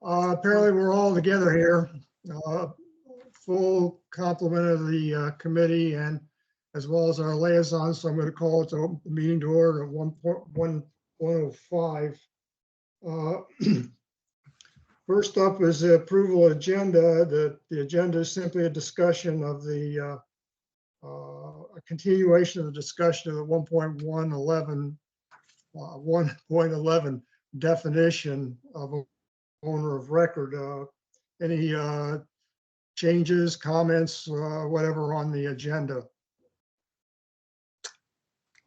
Apparently we're all together here. Full complement of the committee and as well as our liaison. So I'm going to call it the meeting to order at 1:05. First up is the approval agenda. The agenda is simply a discussion of a continuation of the discussion of the 1.11 definition of a owner of record. Any changes, comments, whatever on the agenda?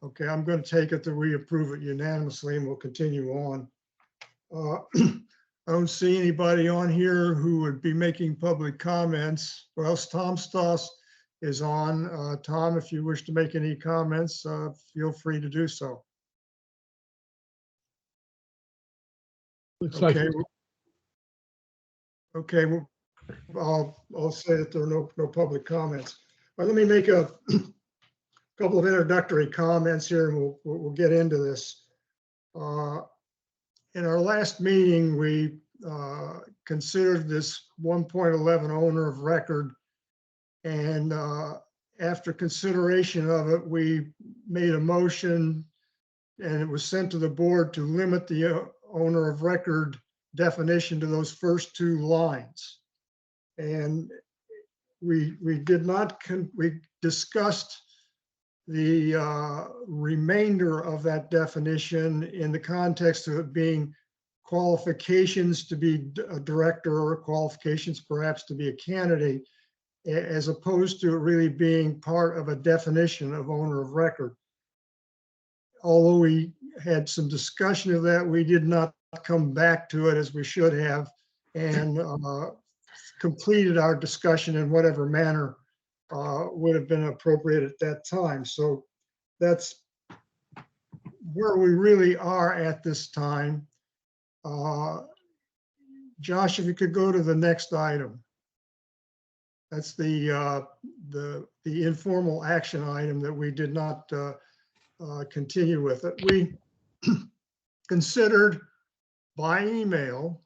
Okay, I'm going to take it that we approve it unanimously and we'll continue on. I don't see anybody on here who would be making public comments. Well, Tom Stoss is on. Tom, if you wish to make any comments, feel free to do so. Okay. Okay, well, I'll say that there are no public comments. All right, let me make a couple of introductory comments here and we'll get into this. In our last meeting, we considered this 1.11 owner of record, and after consideration of it, we made a motion and it was sent to the board to limit the owner of record definition to those first two lines. And we discussed the remainder of that definition in the context of it being qualifications to be a director or qualifications perhaps to be a candidate, as opposed to it really being part of a definition of owner of record. Although we had some discussion of that, we did not come back to it as we should have and completed our discussion in whatever manner would have been appropriate at that time. So that's where we really are at this time. Josh, if you could go to the next item. That's the informal action item that we did not continue with it. We considered by email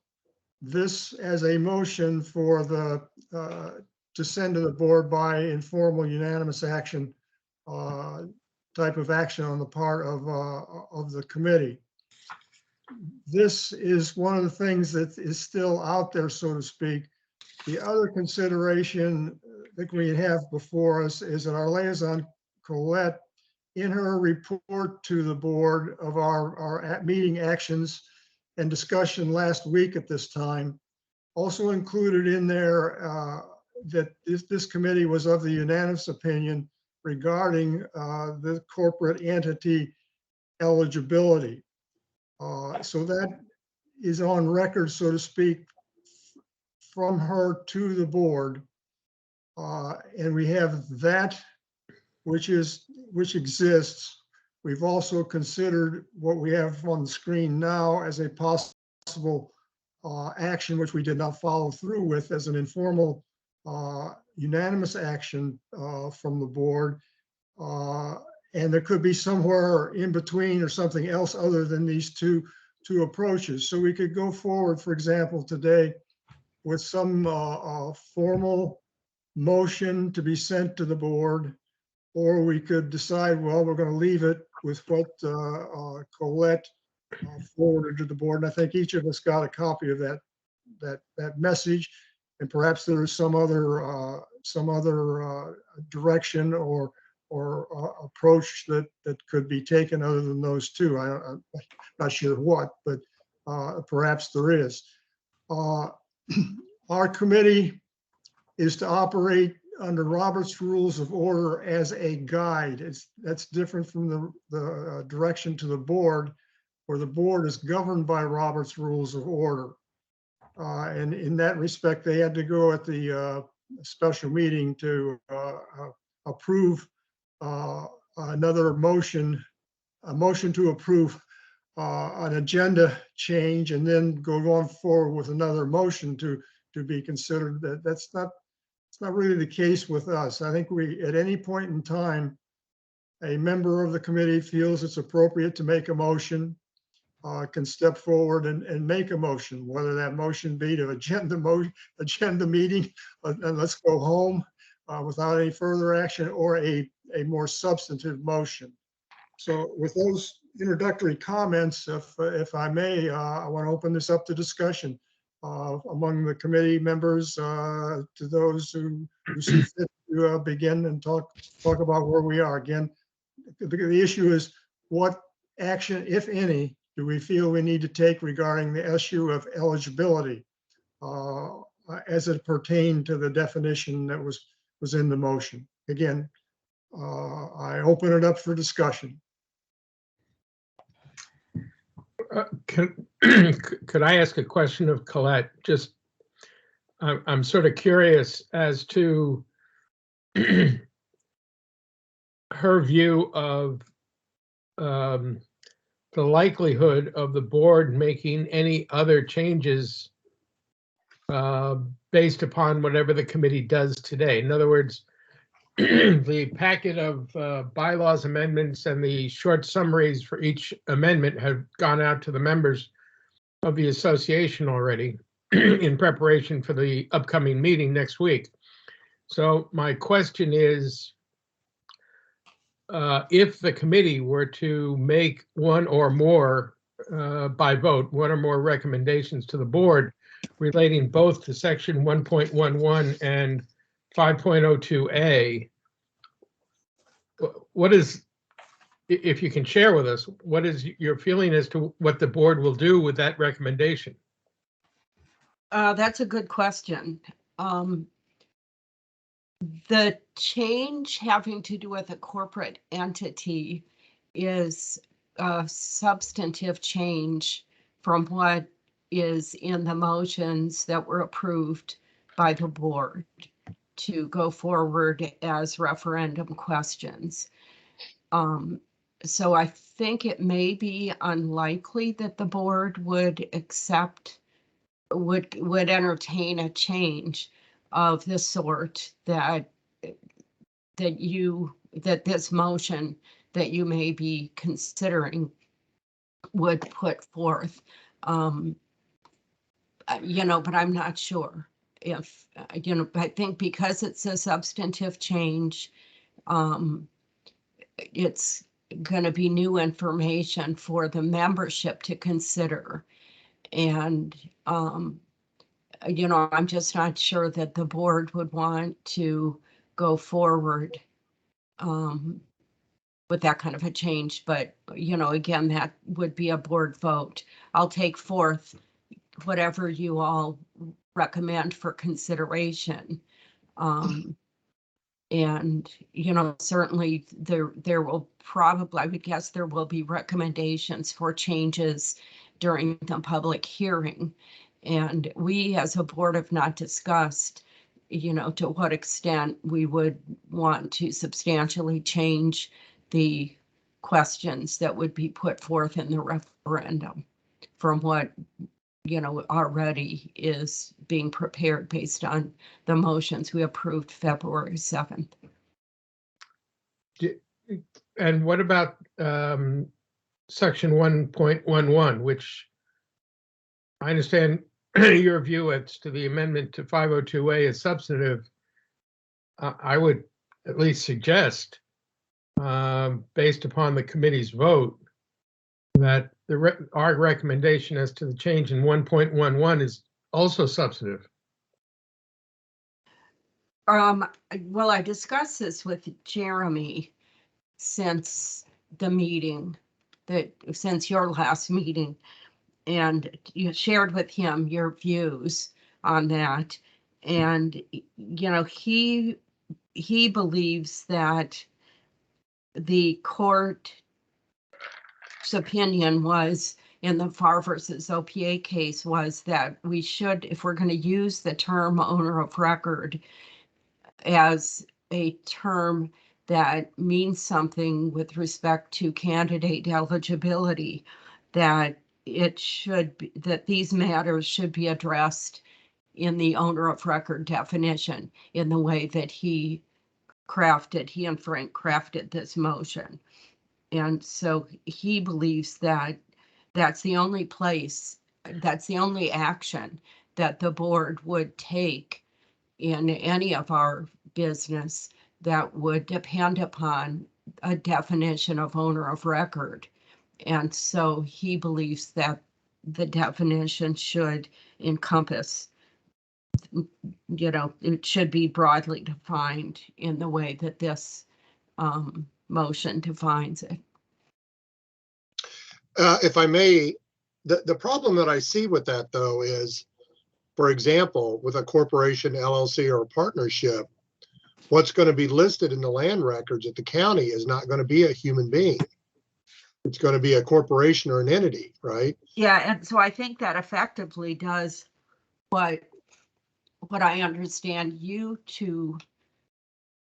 this as a motion for the to send to the board by informal unanimous action type of action on the part of the committee. This is one of the things that is still out there, so to speak. The other consideration that we have before us is that our liaison, Colette, in her report to the board of our meeting actions and discussion last week at this time, also included in there that this committee was of the unanimous opinion regarding the corporate entity eligibility. So that is on record, so to speak, from her to the board. And we have that which exists. We've also considered what we have on the screen now as a possible action, which we did not follow through with as an informal unanimous action from the board. And there could be somewhere in between or something else other than these two approaches. So we could go forward, for example, today with some formal motion to be sent to the board, or we could decide, well, we're going to leave it with what Colette forwarded to the board. And I think each of us got a copy of that message, and perhaps there is some other direction or approach that could be taken other than those two. I'm not sure what, but perhaps there is. Our committee is to operate under Robert's Rules of Order as a guide. That's different from the direction to the board, where the board is governed by Robert's Rules of Order. And in that respect, they had to go at the special meeting to approve another motion, a motion to approve an agenda change, and then go on forward with another motion to be considered. It's not really the case with us. I think at any point in time, a member of the committee feels it's appropriate to make a motion, can step forward and make a motion, whether that motion be to agenda meeting, and let's go home without any further action, or a more substantive motion. So with those introductory comments, if I may, I want to open this up to discussion among the committee members, to those who see fit to begin and talk about where we are. Again, the issue is, what action, if any, do we feel we need to take regarding the issue of eligibility as it pertained to the definition that was in the motion? Again, I open it up for discussion. Could I ask a question of Colette? Just, I'm sort of curious as to her view of the likelihood of the board making any other changes based upon whatever the committee does today. In other words, the packet of bylaws amendments and the short summaries for each amendment have gone out to the members of the association already in preparation for the upcoming meeting next week. So my question is, if the committee were to make one or more, by vote, one or more recommendations to the board relating both to section 1.11 and 5.02A, what is, if you can share with us, what is your feeling as to what the board will do with that recommendation? That's a good question. The change having to do with a corporate entity is a substantive change from what is in the motions that were approved by the board to go forward as referendum questions. So I think it may be unlikely that the board would accept, would entertain a change of the sort that this motion that you may be considering would put forth. You know, but I'm not sure if, you know, I think because it's a substantive change, it's going to be new information for the membership to consider. And, you know, I'm just not sure that the board would want to go forward with that kind of a change. But, you know, again, that would be a board vote. I'll take forth whatever you all recommend for consideration. And, you know, certainly there will probably, I would guess there will be recommendations for changes during the public hearing. And we as a board have not discussed, you know, to what extent we would want to substantially change the questions that would be put forth in the referendum from what, you know, already is being prepared based on the motions we approved February 7th. And what about section 1.11, which I understand your view as to the amendment to 502A is substantive. I would at least suggest, based upon the committee's vote, that our recommendation as to the change in 1.11 is also substantive. Well, I discussed this with Jeremy since the meeting, since your last meeting, and you shared with him your views on that. And, you know, he believes that the court's opinion was, in the Farr versus OPA case, was that we should, if we're going to use the term owner of record as a term that means something with respect to candidate eligibility, that it should be, that these matters should be addressed in the owner of record definition in the way that he and Frank crafted this motion. And so he believes that that's the only place, that's the only action that the board would take in any of our business that would depend upon a definition of owner of record. And so he believes that the definition should encompass, it should be broadly defined in the way that this motion defines it. If I may, the problem that I see with that, though, is, for example, with a corporation, LLC, or a partnership, what's going to be listed in the land records at the county is not going to be a human being. It's going to be a corporation or an entity, right? Yeah, and so I think that effectively does what I understand you to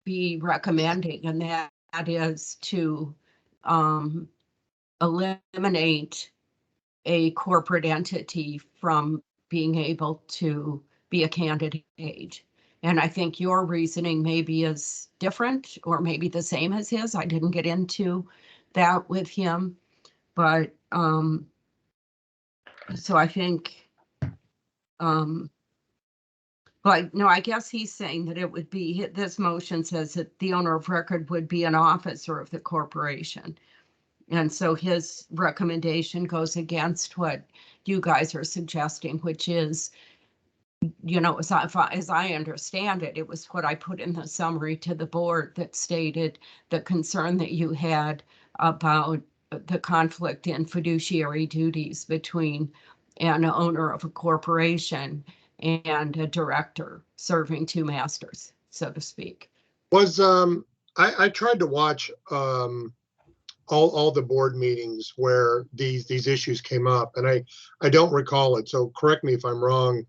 be recommending, and that is to eliminate a corporate entity from being able to be a candidate. And I think your reasoning maybe is different or maybe the same as his. I didn't get into that with him, but so I think, but no, I guess he's saying that it would be, this motion says that the owner of record would be an officer of the corporation. And so his recommendation goes against what you guys are suggesting, which is, as I understand it, it was what I put in the summary to the board that stated the concern that you had about the conflict in fiduciary duties between an owner of a corporation and a director serving two masters, so to speak. I tried to watch all the board meetings where these issues came up, and I don't recall it, so correct me if I'm wrong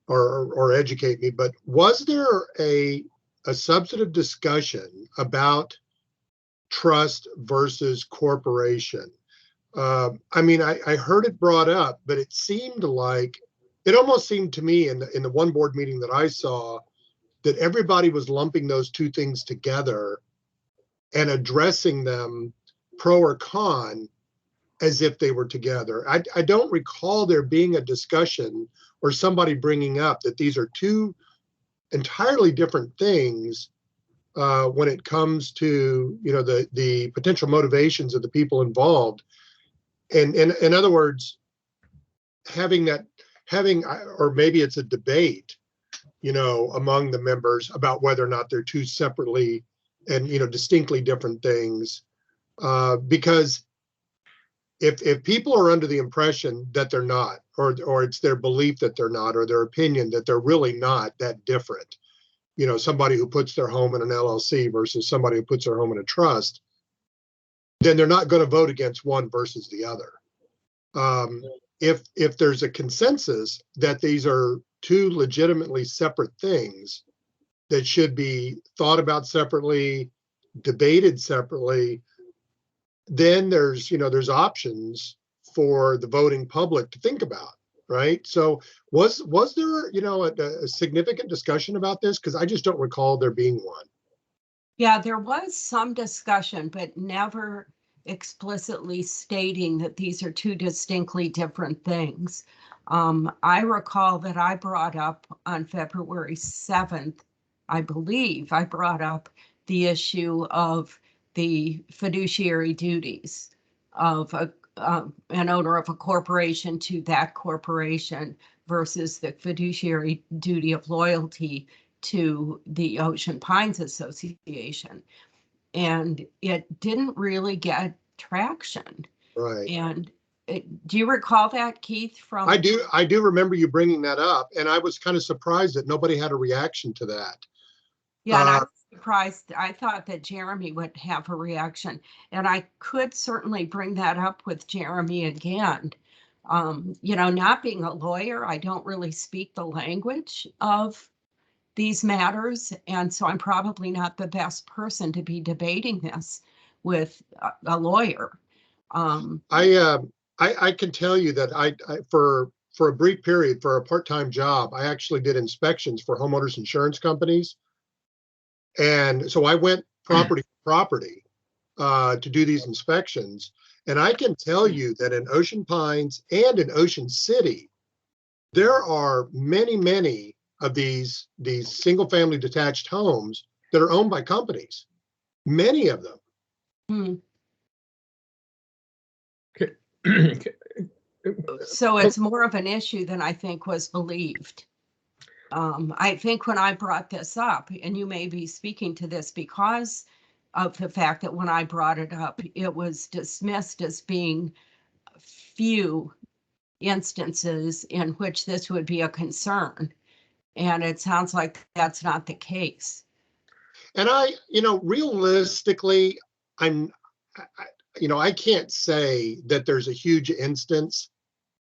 or educate me, but was there a substantive discussion about trust versus corporation? I mean, I heard it brought up, but it almost seemed to me in the one board meeting that I saw that everybody was lumping those two things together and addressing them pro or con as if they were together. I don't recall there being a discussion or somebody bringing up that these are two entirely different things when it comes to the potential motivations of the people involved. And in other words, having or maybe it's a debate, among the members about whether or not they're two separately and distinctly different things. Because if people are under the impression that they're not, or it's their belief that they're not, or their opinion that they're really not that different, somebody who puts their home in an LLC versus somebody who puts their home in a trust, then they're not going to vote against one versus the other. If there's a consensus that these are two legitimately separate things that should be thought about separately, debated separately, then there's options for the voting public to think about, right? So was there a significant discussion about this? Because I just don't recall there being one. Yeah, there was some discussion, but never explicitly stating that these are two distinctly different things. I recall that I brought up on February 7th, I believe, I brought up the issue of the fiduciary duties of an owner of a corporation to that corporation versus the fiduciary duty of loyalty to the Ocean Pines Association. And it didn't really get traction. Right. And do you recall that, Keith? I do remember you bringing that up, and I was kind of surprised that nobody had a reaction to that. Yeah, and I was surprised. I thought that Jeremy would have a reaction, and I could certainly bring that up with Jeremy again. Not being a lawyer, I don't really speak the language of these matters, and so I'm probably not the best person to be debating this with a lawyer. I can tell you that I for a brief period, for a part-time job, I actually did inspections for homeowners insurance companies. And so I went property to property to do these inspections. And I can tell you that in Ocean Pines and in Ocean City, there are many of these single family detached homes that are owned by companies, many of them. So it's more of an issue than I think was believed. I think when I brought this up, and you may be speaking to this because of the fact that when I brought it up, it was dismissed as being few instances in which this would be a concern. And it sounds like that's not the case. And realistically, I can't say that there's a huge instance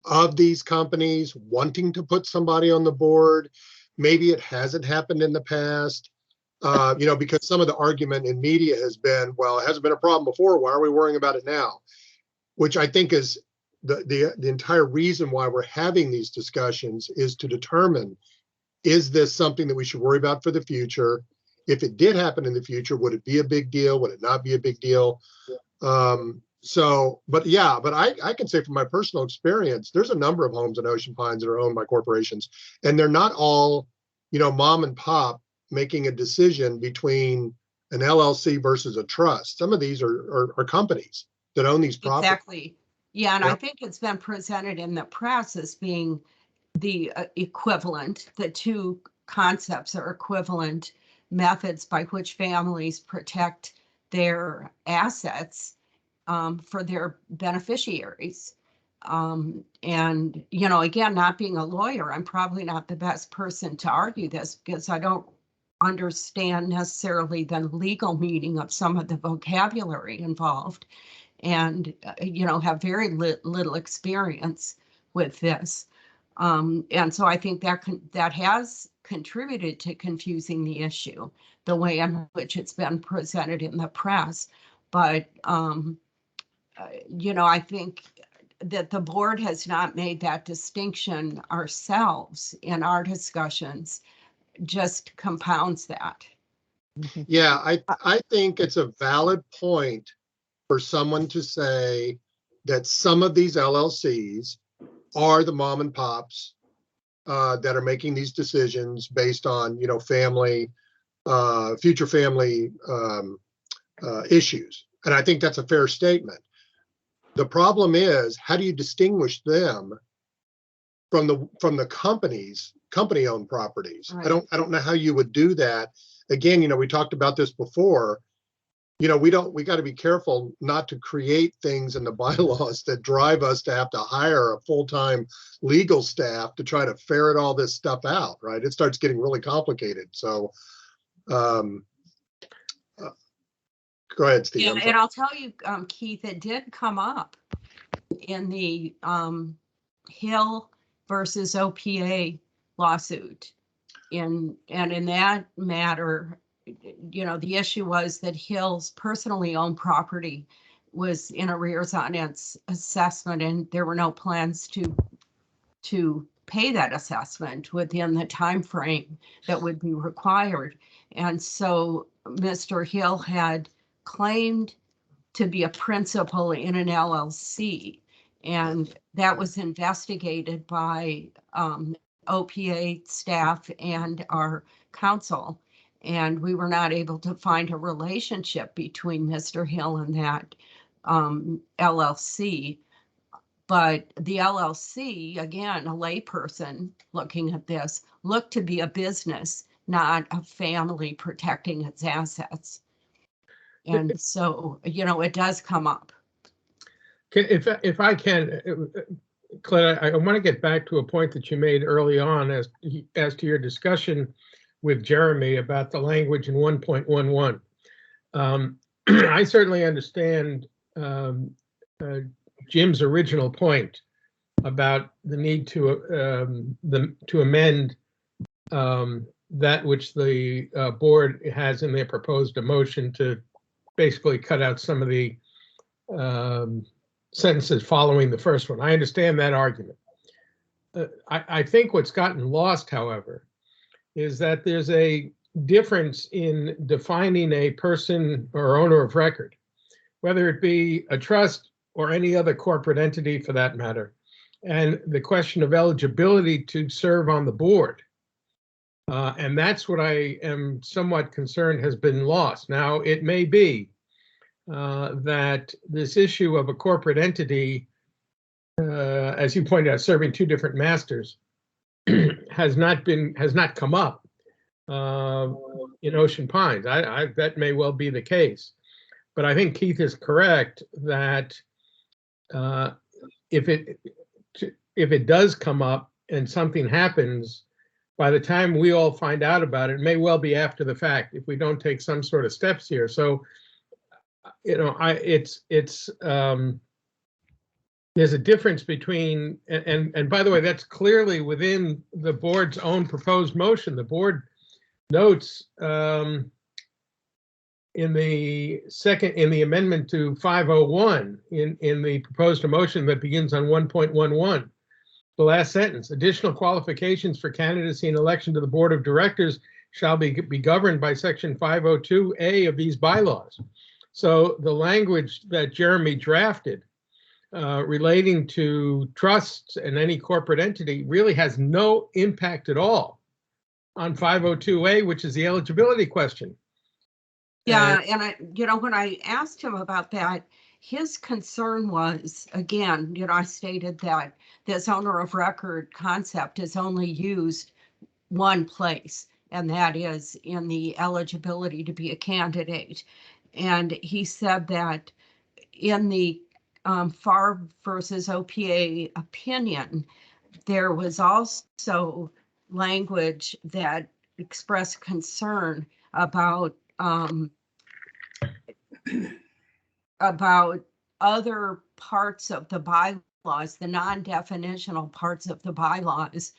of these companies wanting to put somebody on the board. Maybe it hasn't happened in the past, because some of the argument in media has been, well, it hasn't been a problem before. Why are we worrying about it now? Which I think is the entire reason why we're having these discussions, is to determine, is this something that we should worry about for the future? If it did happen in the future, would it be a big deal? Would it not be a big deal? But I can say from my personal experience, there's a number of homes in Ocean Pines that are owned by corporations, and they're not all, mom and pop making a decision between an LLC versus a trust. Some of these are companies that own these properties. Exactly. Yeah, and Yep. I think it's been presented in the press as being the equivalent. The two concepts are equivalent methods by which families protect their assets for their beneficiaries. And, again, not being a lawyer, I'm probably not the best person to argue this because I don't understand necessarily the legal meaning of some of the vocabulary involved, and, have very little experience with this. And so I think that has contributed to confusing the issue, the way in which it's been presented in the press. But, I think that the board has not made that distinction ourselves in our discussions, just compounds that. Yeah, I think it's a valid point for someone to say that some of these LLCs are the mom and pops that are making these decisions based on, family, future family issues. And I think that's a fair statement. The problem is, how do you distinguish them from the company-owned properties? Right. I don't know how you would do that. Again, we talked about this before. We got to be careful not to create things in the bylaws that drive us to have to hire a full-time legal staff to try to ferret all this stuff out, right? It starts getting really complicated. So, go ahead, Steve. Yeah, and I'll tell you, Keith, it did come up in the Hill versus OPA lawsuit. And in that matter, the issue was that Hill's personally owned property was in arrears on its assessment, and there were no plans to pay that assessment within the time frame that would be required. And so Mr. Hill had claimed to be a principal in an LLC, and that was investigated by OPA staff and our counsel, and we were not able to find a relationship between Mr. Hill and that LLC. But the LLC, again, a layperson looking at this, looked to be a business, not a family protecting its assets. And so, it does come up. If I can, Clint, I want to get back to a point that you made early on as to your discussion with Jeremy about the language in 1.11. I certainly understand Jim's original point about the need to amend that which the board has in their proposed motion to basically cut out some of the sentences following the first one. I understand that argument. I think what's gotten lost, however, is that there's a difference in defining a person or owner of record, whether it be a trust or any other corporate entity for that matter. And the question of eligibility to serve on the board. And that's what I am somewhat concerned has been lost. Now, it may be that this issue of a corporate entity, as you pointed out, serving two different masters, has not come up in Ocean Pines. That may well be the case, but I think Keith is correct that if it does come up and something happens, by the time we all find out about it, it may well be after the fact if we don't take some sort of steps here. So, you know, there's a difference between, and by the way, that's clearly within the board's own proposed motion. The board notes in the amendment to 501 in the proposed motion that begins on 1.11. The last sentence, additional qualifications for candidacy and election to the board of directors shall be governed by section 502A of these bylaws. So the language that Jeremy drafted relating to trusts and any corporate entity really has no impact at all on 502A, which is the eligibility question. Yeah, and I, you know, when I asked him about that, his concern was, again, you know, I stated that this owner of record concept is only used one place, and that is in the eligibility to be a candidate. And he said that in the FAR versus OPA opinion, there was also language that expressed concern about other parts of the bylaws, the non-definitional parts of the bylaws,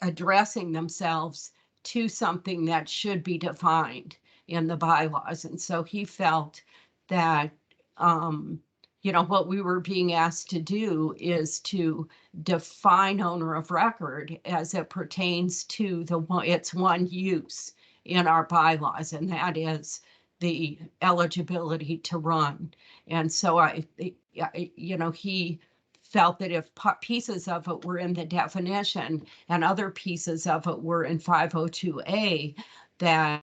addressing themselves to something that should be defined in the bylaws. And so he felt that, you know, what we were being asked to do is to define owner of record as it pertains to its one use in our bylaws, and that is the eligibility to run. And so you know, he felt that if pieces of it were in the definition and other pieces of it were in 502A, that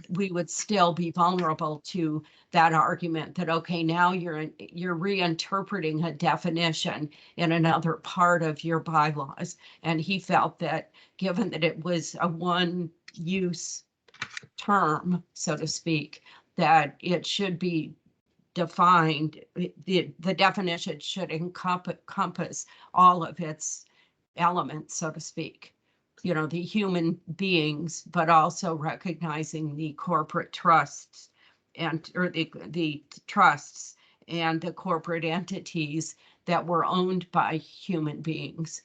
we would still be vulnerable to that argument that, okay, now you're reinterpreting a definition in another part of your bylaws. And he felt that given that it was a one use term, so to speak, that it should be defined, the definition should encompass all of its elements, so to speak, you know, the human beings, but also recognizing the corporate trusts or the trusts and the corporate entities that were owned by human beings.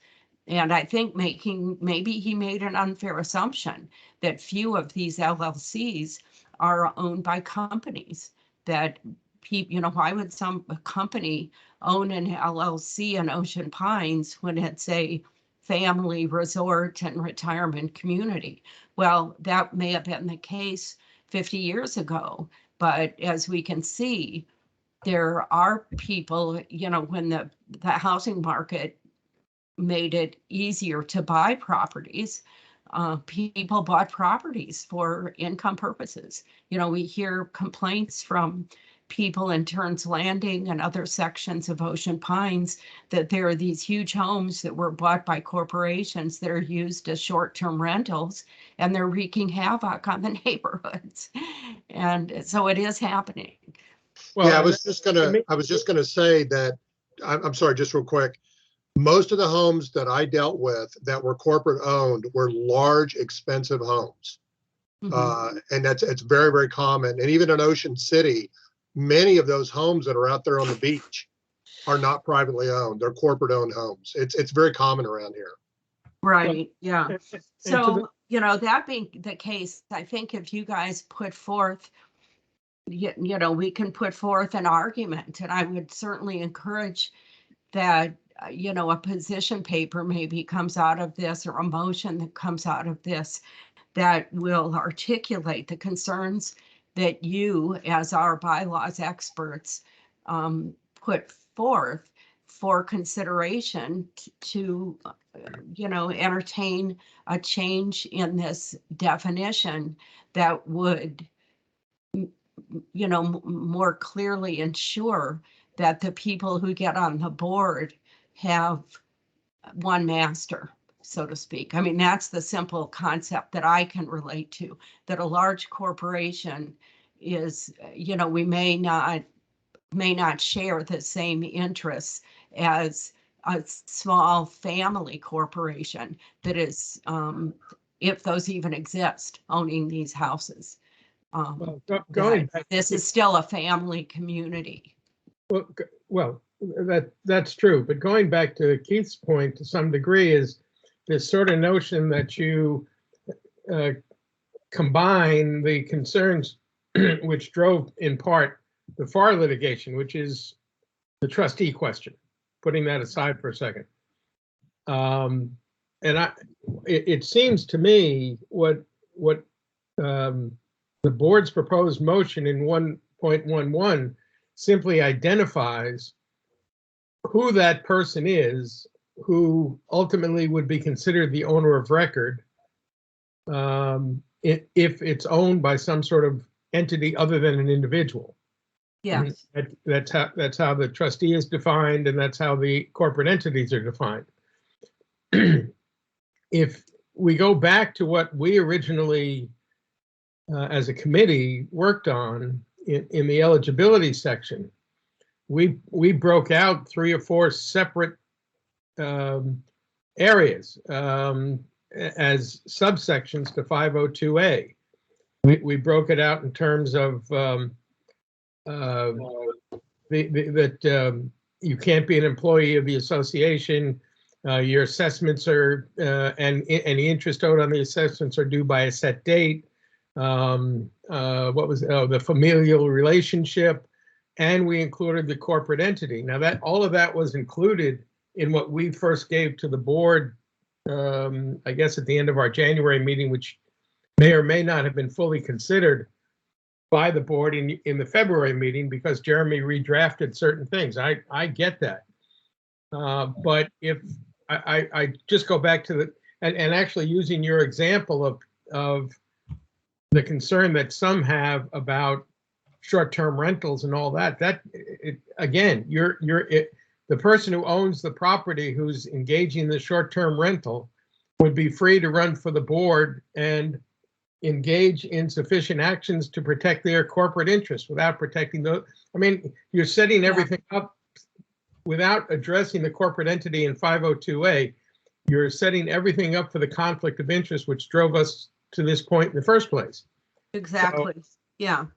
And I think maybe he made an unfair assumption that few of these LLCs are owned by companies. That people, you know, why would some company own an LLC in Ocean Pines when it's a family resort and retirement community? Well, that may have been the case 50 years ago, but as we can see, there are people, you know, when the housing market made it easier to buy properties, people bought properties for income purposes. You know, we hear complaints from people in Turns Landing and other sections of Ocean Pines that there are these huge homes that were bought by corporations that are used as short-term rentals, and they're wreaking havoc on the neighborhoods. And so it is happening. Well, Yeah, I was just gonna say that, I'm sorry, just real quick. Most of the homes that I dealt with that were corporate owned were large, expensive homes. And it's very, very common. And even in Ocean City, many of those homes that are out there on the beach are not privately owned. They're corporate owned homes. It's very common around here. Right, yeah. So, you know, that being the case, I think if you guys put forth, you know, we can put forth an argument, and I would certainly encourage that, you know, a position paper maybe comes out of this, or a motion that comes out of this that will articulate the concerns that you, as our bylaws experts, put forth for consideration to, entertain a change in this definition that would, more clearly ensure that the people who get on the board have one master, so to speak. I mean, that's the simple concept that I can relate to, that a large corporation is, we may not share the same interests as a small family corporation that is, if those even exist, owning these houses. Well, going back, This is still a family community. well, that's true. But going back to Keith's point to some degree is this sort of notion that you combine the concerns which drove in part the FAR litigation, which is the trustee question, putting that aside for a second. And it seems to me what the board's proposed motion in 1.11 simply identifies who that person is who ultimately would be considered the owner of record if it's owned by some sort of entity other than an individual. Yes. That's how the trustee is defined, and that's how the corporate entities are defined. If we go back to what we originally, as a committee, worked on in the eligibility section, we broke out 3 or 4 separate areas as subsections to 502A. We broke it out in terms of that you can't be an employee of the association. Your assessments are and any interest owed on the assessments are due by a set date. What was the familial relationship, and we included the corporate entity. Now that all of that was included in what we first gave to the board, I guess at the end of our January meeting, which may or may not have been fully considered by the board in the February meeting because Jeremy redrafted certain things. I get that. But if I just go back to the, and actually using your example of the concern that some have about short-term rentals and all that, again, the person who owns the property who's engaging in the short-term rental would be free to run for the board and engage in sufficient actions to protect their corporate interests without protecting those. I mean, you're setting everything up without addressing the corporate entity in 502A. You're setting everything up for the conflict of interest, which drove us to this point in the first place. Exactly. Yeah.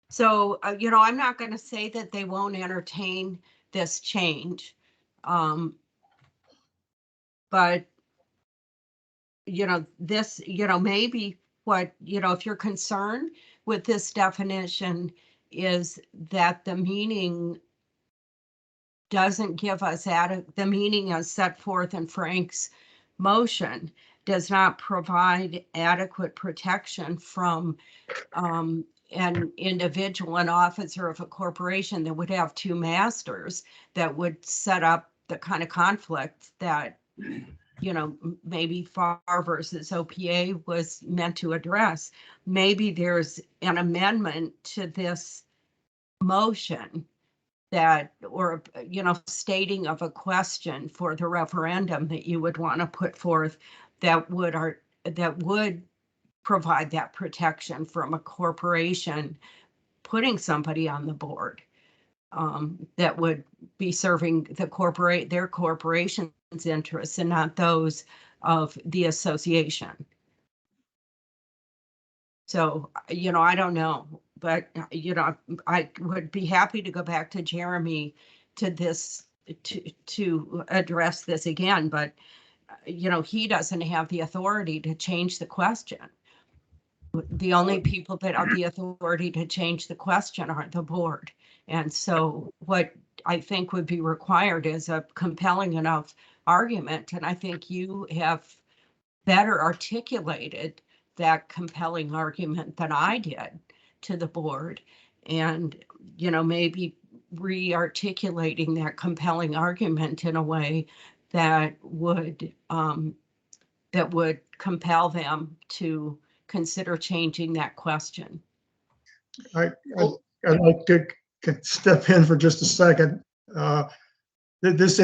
So, I'm not going to say that they won't entertain this change. But, this, maybe what, if you're concerned with this definition is that the meaning doesn't give us the meaning as set forth in Frank's motion does not provide adequate protection from an individual, an officer of a corporation that would have 2 masters that would set up the kind of conflict that, maybe FAR versus OPA was meant to address. Maybe there's an amendment to this motion that, or, stating of a question for the referendum that you would want to put forth that would provide that protection from a corporation putting somebody on the board that would be serving their corporation's interests and not those of the association. So, I don't know, but, I would be happy to go back to Jeremy to this, to address this again, but, he doesn't have the authority to change the question. The only people that have the authority to change the question are the board. And so what I think would be required is a compelling enough argument. And I think you have better articulated that compelling argument than I did to the board. And, maybe re-articulating that compelling argument in a way that would compel them to consider changing that question. I'd like to step in for just a second. This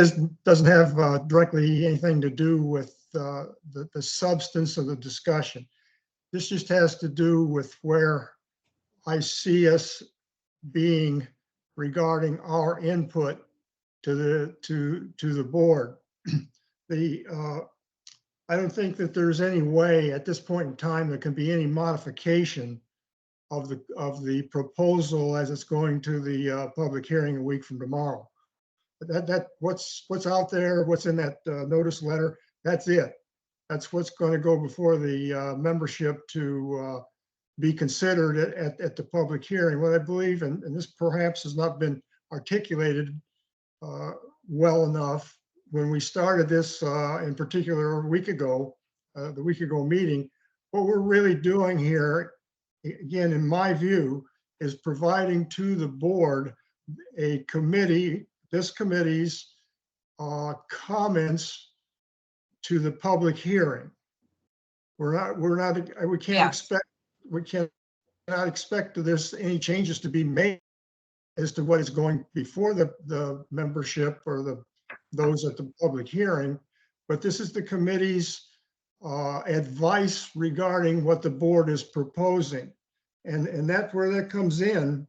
doesn't have directly anything to do with the substance of the discussion. This just has to do with where I see us being regarding our input to the board. I don't think that there's any way at this point in time there can be any modification of the proposal as it's going to the public hearing a week from tomorrow. That what's out there, what's in that notice letter, that's it. That's what's going to go before the membership to be considered at the public hearing. What I believe, and this perhaps has not been articulated well enough when we started this in particular a week ago, the week ago meeting, what we're really doing here, again, in my view, is providing to the board a committee, this committee's comments to the public hearing. We can't expect that there's any changes to be made as to what is going before the membership or those at the public hearing, but this is the committee's advice regarding what the board is proposing. And that's where that comes in,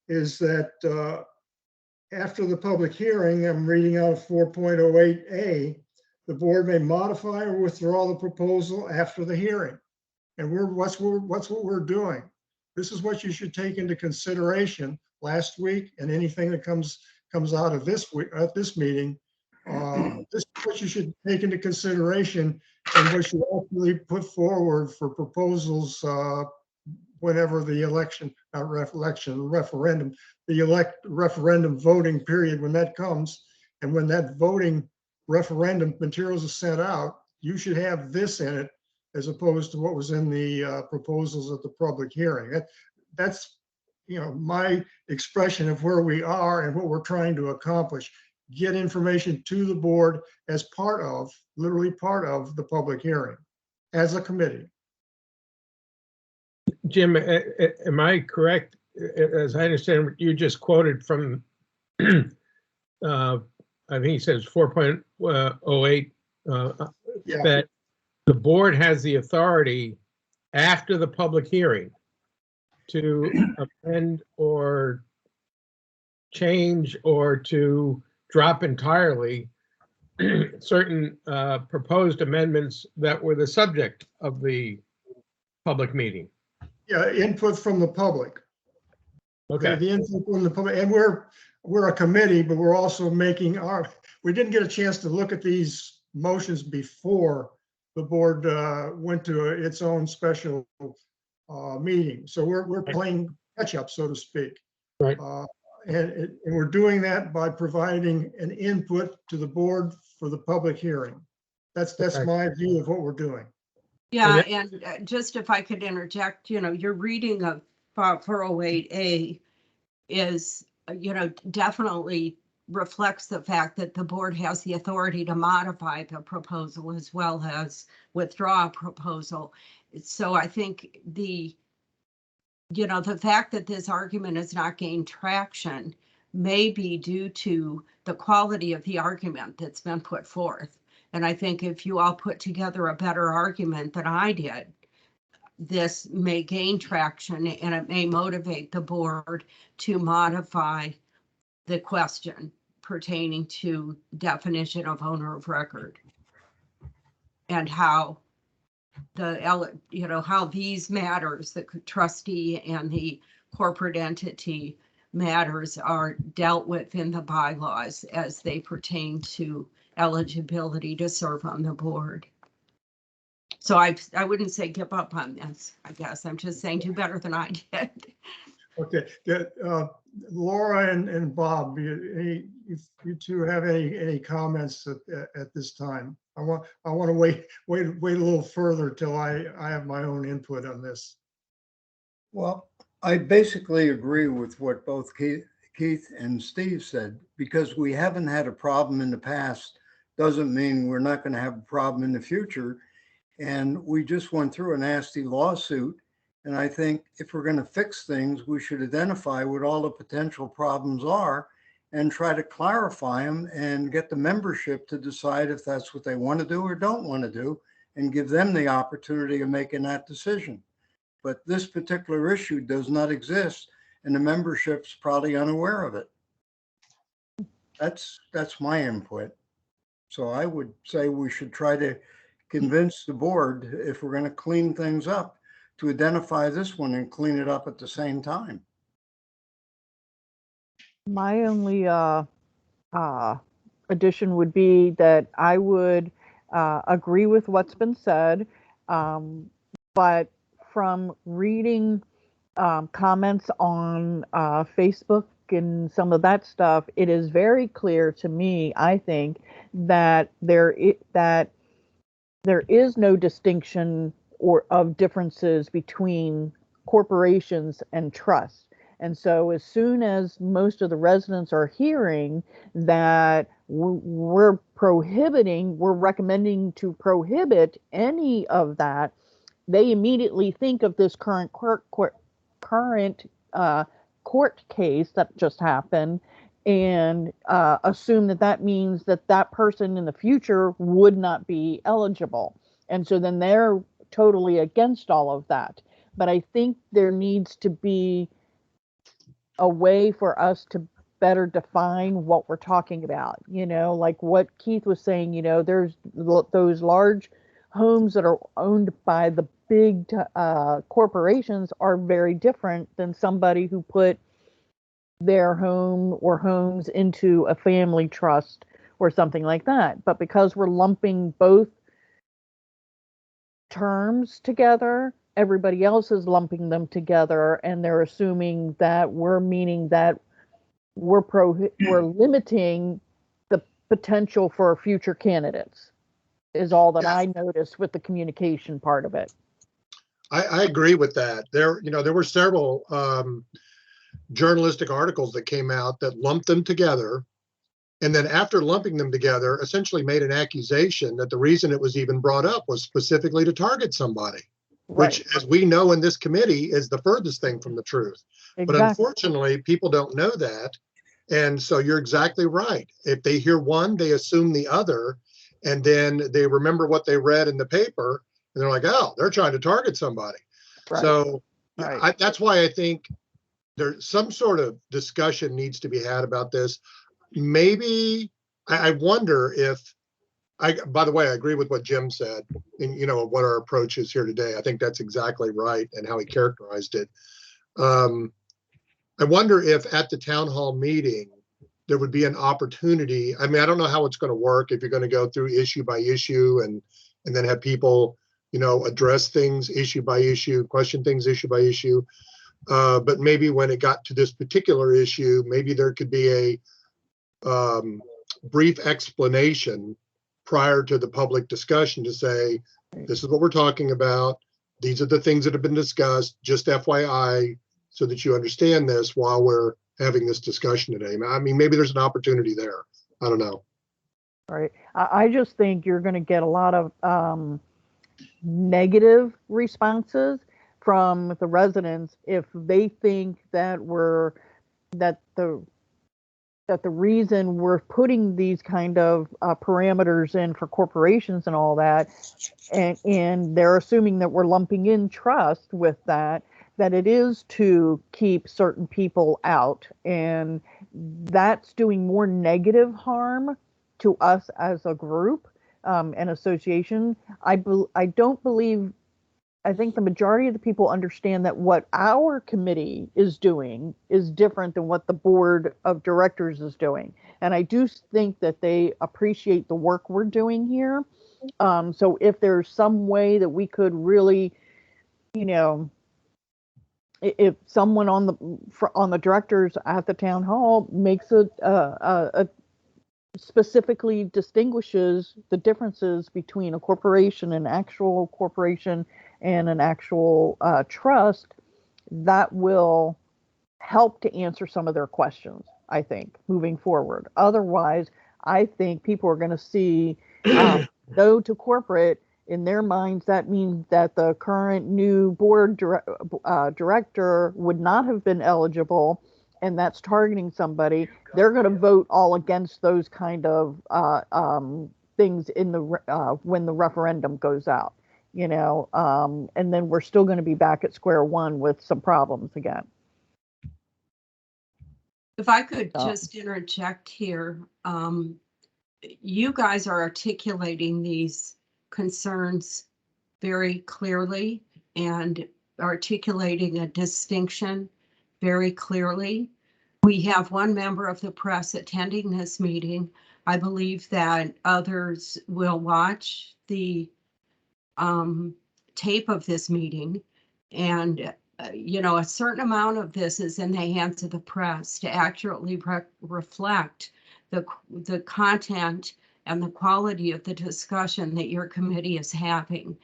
is that after the public hearing, I'm reading out of 4.08A, the board may modify or withdraw the proposal after the hearing. And what's what we're doing. This is what you should take into consideration last week, and anything that comes out of this week at this meeting. This is what you should take into consideration and what you actually put forward for proposals whenever the referendum voting period, when that comes, and when that voting referendum materials are sent out, you should have this in it as opposed to what was in the proposals at the public hearing. That's my expression of where we are and what we're trying to accomplish. Get information to the board as part of, literally part of the public hearing as a committee. Jim, am I correct? As I understand, you just quoted from, I think he says 4.08, Yeah. that the board has the authority after the public hearing to amend or change or to drop entirely certain proposed amendments that were the subject of the public meeting. Yeah, input from the public. Okay. The input from the public, and we're a committee, but we're also making we didn't get a chance to look at these motions before the board went to its own special meeting. So we're playing catch up, so to speak. Right. And we're doing that by providing an input to the board for the public hearing. That's Okay. my view of what we're doing. Yeah, and just if I could interject, your reading of 408A is, definitely reflects the fact that the board has the authority to modify the proposal as well as withdraw a proposal. So I think the fact that this argument has not gained traction may be due to the quality of the argument that's been put forth. And I think if you all put together a better argument than I did, this may gain traction and it may motivate the board to modify the question pertaining to definition of owner of record and how how these matters, the trustee and the corporate entity matters, are dealt with in the bylaws as they pertain to eligibility to serve on the board. So I wouldn't say give up on this, I guess. I'm just saying do better than I did. Okay. Laura and Bob, you two have any comments at this time? I want to wait a little further till I have my own input on this. Well, I basically agree with what both Keith and Steve said, because we haven't had a problem in the past, doesn't mean we're not going to have a problem in the future. And we just went through a nasty lawsuit. And I think if we're going to fix things, we should identify what all the potential problems are and try to clarify them and get the membership to decide if that's what they want to do or don't want to do, and give them the opportunity of making that decision. But this particular issue does not exist, and the membership's probably unaware of it. That's my input. So I would say we should try to convince the board, if we're going to clean things up, to identify this one and clean it up at the same time. My only addition would be that I would agree with what's been said, but from reading comments on Facebook and some of that stuff, it is very clear to me, I think, that there is no distinction or of differences between corporations and trusts. And so as soon as most of the residents are hearing that we're recommending to prohibit any of that, they immediately think of this current court case that just happened, and assume that means that person in the future would not be eligible. And so then they're totally against all of that. But I think there needs to be a way for us to better define what we're talking about. Like what Keith was saying, there's those large homes that are owned by the big corporations are very different than somebody who put their home or homes into a family trust or something like that. But because we're lumping both terms together, everybody else is lumping them together, and they're assuming that we're meaning that we're limiting the potential for future candidates, is all that I noticed with the communication part of it. I agree with that. There were several journalistic articles that came out that lumped them together. And then after lumping them together, essentially made an accusation that the reason it was even brought up was specifically to target somebody, Right. which, as we know in this committee, is the furthest thing from the truth. Exactly. But unfortunately, people don't know that. And so you're exactly right. If they hear one, they assume the other, and then they remember what they read in the paper, and they're like, oh, they're trying to target somebody. Right. So Right. that's why I think there's some sort of discussion needs to be had about this. Maybe I wonder if by the way, I agree with what Jim said, and what our approach is here today. I think that's exactly right, and how he characterized it. I wonder if at the town hall meeting there would be an opportunity. I mean, I don't know how it's going to work, if you're going to go through issue by issue and then have people, address things issue by issue, question things issue by issue. But maybe when it got to this particular issue, maybe there could be a brief explanation prior to the public discussion to say, this is what we're talking about. These are the things that have been discussed, just FYI, so that you understand this while we're having this discussion today. I mean, maybe there's an opportunity there. I don't know. Right. I just think you're going to get a lot of negative responses from the residents if they think that the reason we're putting these kind of parameters in for corporations and all that, and they're assuming that we're lumping in trust with that it is to keep certain people out, and that's doing more negative harm to us as a group, an association. I don't believe. I think the majority of the people understand that what our committee is doing is different than what the board of directors is doing. And I do think that they appreciate the work we're doing here. So if there's some way that we could really, if someone on the directors at the town hall makes a specifically distinguishes the differences between a corporation, an actual corporation, and an actual trust, that will help to answer some of their questions, I think, moving forward. Otherwise, I think people are going to see go to corporate. In their minds, that means that the current new director would not have been eligible, and that's targeting somebody. They're going to vote all against those kind of things in the when the referendum goes out, and then we're still going to be back at square one with some problems again. If I could Oh. just interject here, you guys are articulating these concerns very clearly and articulating a distinction very clearly. We have one member of the press attending this meeting. I believe that others will watch the tape of this meeting, and a certain amount of this is in the hands of the press to accurately reflect the content and the quality of the discussion that your committee is having,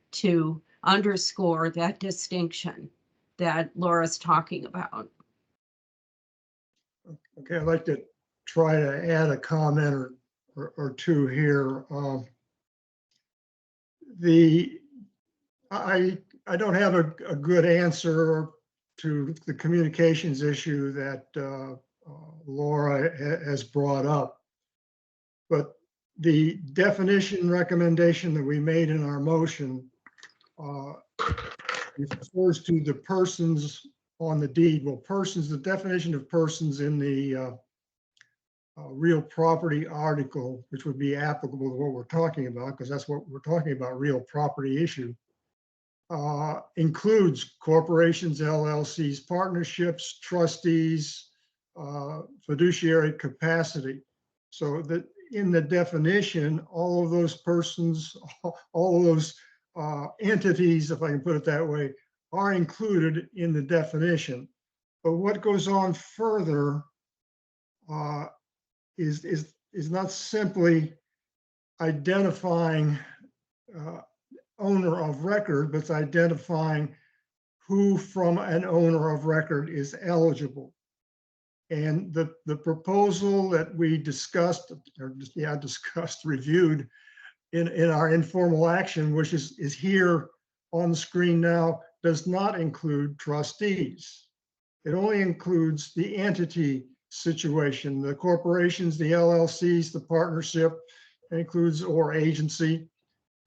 to underscore that distinction that Laura's talking about. Okay, I'd like to try to add a comment or two here. I don't have a good answer to the communications issue that Laura has brought up, but the definition recommendation that we made in our motion refers to the persons on the deed. Well, persons, the definition of persons in the real property article, which would be applicable to what we're talking about, because that's what we're talking about, real property issue, includes corporations, LLCs, partnerships, trustees, fiduciary capacity. So that in the definition, all of those persons, all of those entities, if I can put it that way, are included in the definition. But what goes on further is not simply identifying owner of record, but it's identifying who from an owner of record is eligible. And the proposal that we discussed, reviewed in our informal action, which is here on the screen now, does not include trustees. It only includes the entity situation, the corporations, the LLCs, the partnership, it includes or agency.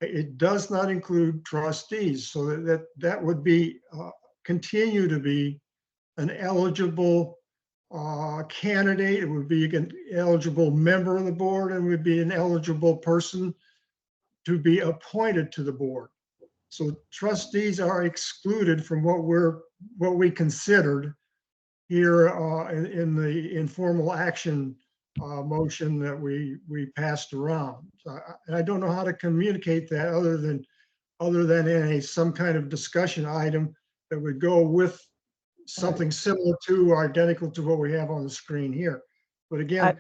It does not include trustees, so that would be continue to be an eligible candidate. It would be an eligible member of the board, and would be an eligible person to be appointed to the board. So trustees are excluded from what we considered here in the informal action motion that we passed around. So I don't know how to communicate that other than in some kind of discussion item that would go with something similar to or identical to what we have on the screen here. But again,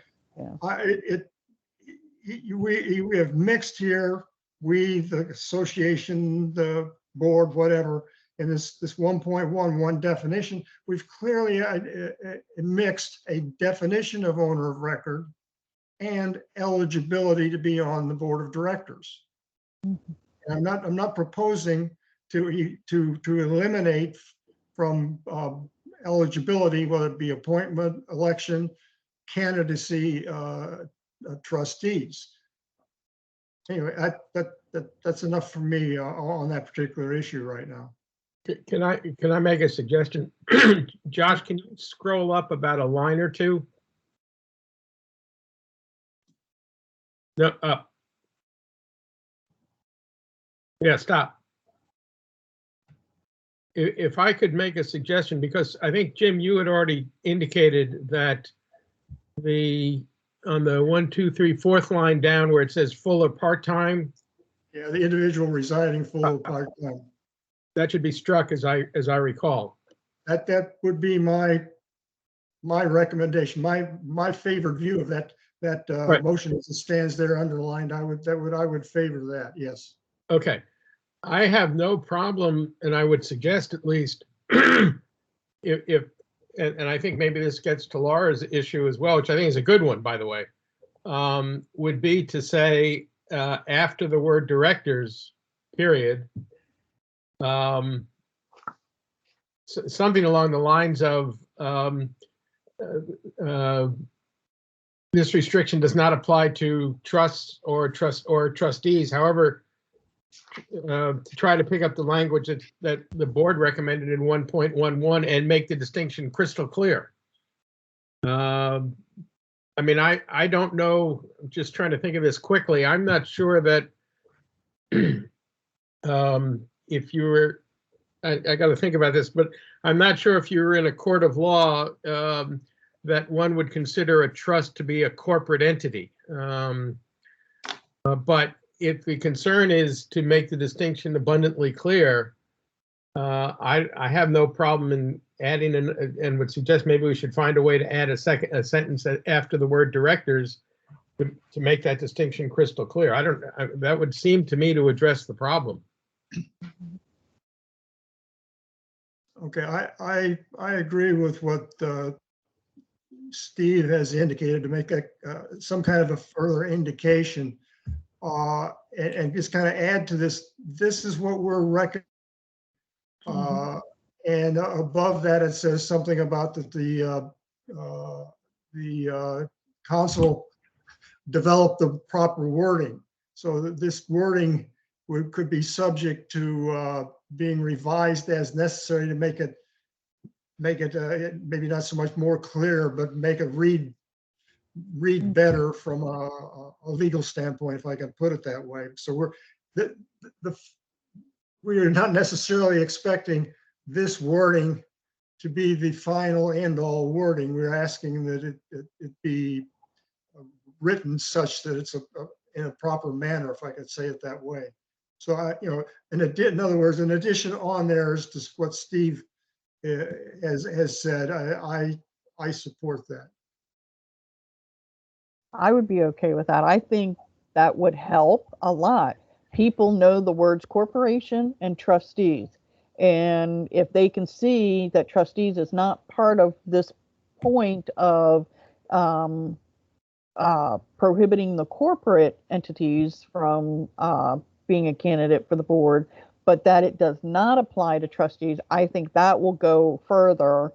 we have mixed here, we, the association, the board, whatever, in this 1.11 definition, we've clearly mixed a definition of owner of record and eligibility to be on the board of directors. And I'm not proposing to eliminate from eligibility, whether it be appointment, election, candidacy, trustees. Anyway, that's enough for me on that particular issue right now. Can I make a suggestion? Josh, can you scroll up about a line or two? No, up. Yeah, stop. If I could make a suggestion, because I think, Jim, you had already indicated that on the 1, 2, 3, 4th line down where it says full or part-time. Yeah, the individual residing full or part-time. That should be struck, as I recall. That would be my recommendation, my favored view of that Right. motion as it stands there underlined. I would favor that. Yes. Okay, I have no problem, and I would suggest at least if and I think maybe this gets to Laura's issue as well, which I think is a good one, by the way, would be to say after the word directors, period, something along the lines of this restriction does not apply to trusts or trustees. However, to try to pick up the language that the board recommended in 1.11 and make the distinction crystal clear. I mean, I don't know, just trying to think of this quickly. I'm not sure that if you were, I got to think about this, but I'm not sure if you were in a court of law that one would consider a trust to be a corporate entity. But if the concern is to make the distinction abundantly clear, I have no problem in adding and would suggest maybe we should find a way to add a sentence after the word directors to make that distinction crystal clear. That would seem to me to address the problem. Okay, I agree with what Steve has indicated, to make some kind of a further indication and just kind of add to this. This is what we're recommending. And above that, it says something about that the council develop the proper wording. So that this wording could be subject to being revised as necessary to make it maybe not so much more clear, but make it read better from a legal standpoint, if I can put it that way. So we are not necessarily expecting this wording to be the final end-all wording. We're asking that it be written such that it's in a proper manner, if I could say it that way. So in other words, in addition on there is just what Steve has said. I support that. I would be okay with that. I think that would help a lot. People know the words corporation and trustees. And if they can see that trustees is not part of this point of prohibiting the corporate entities from being a candidate for the board, but that it does not apply to trustees, I think that will go further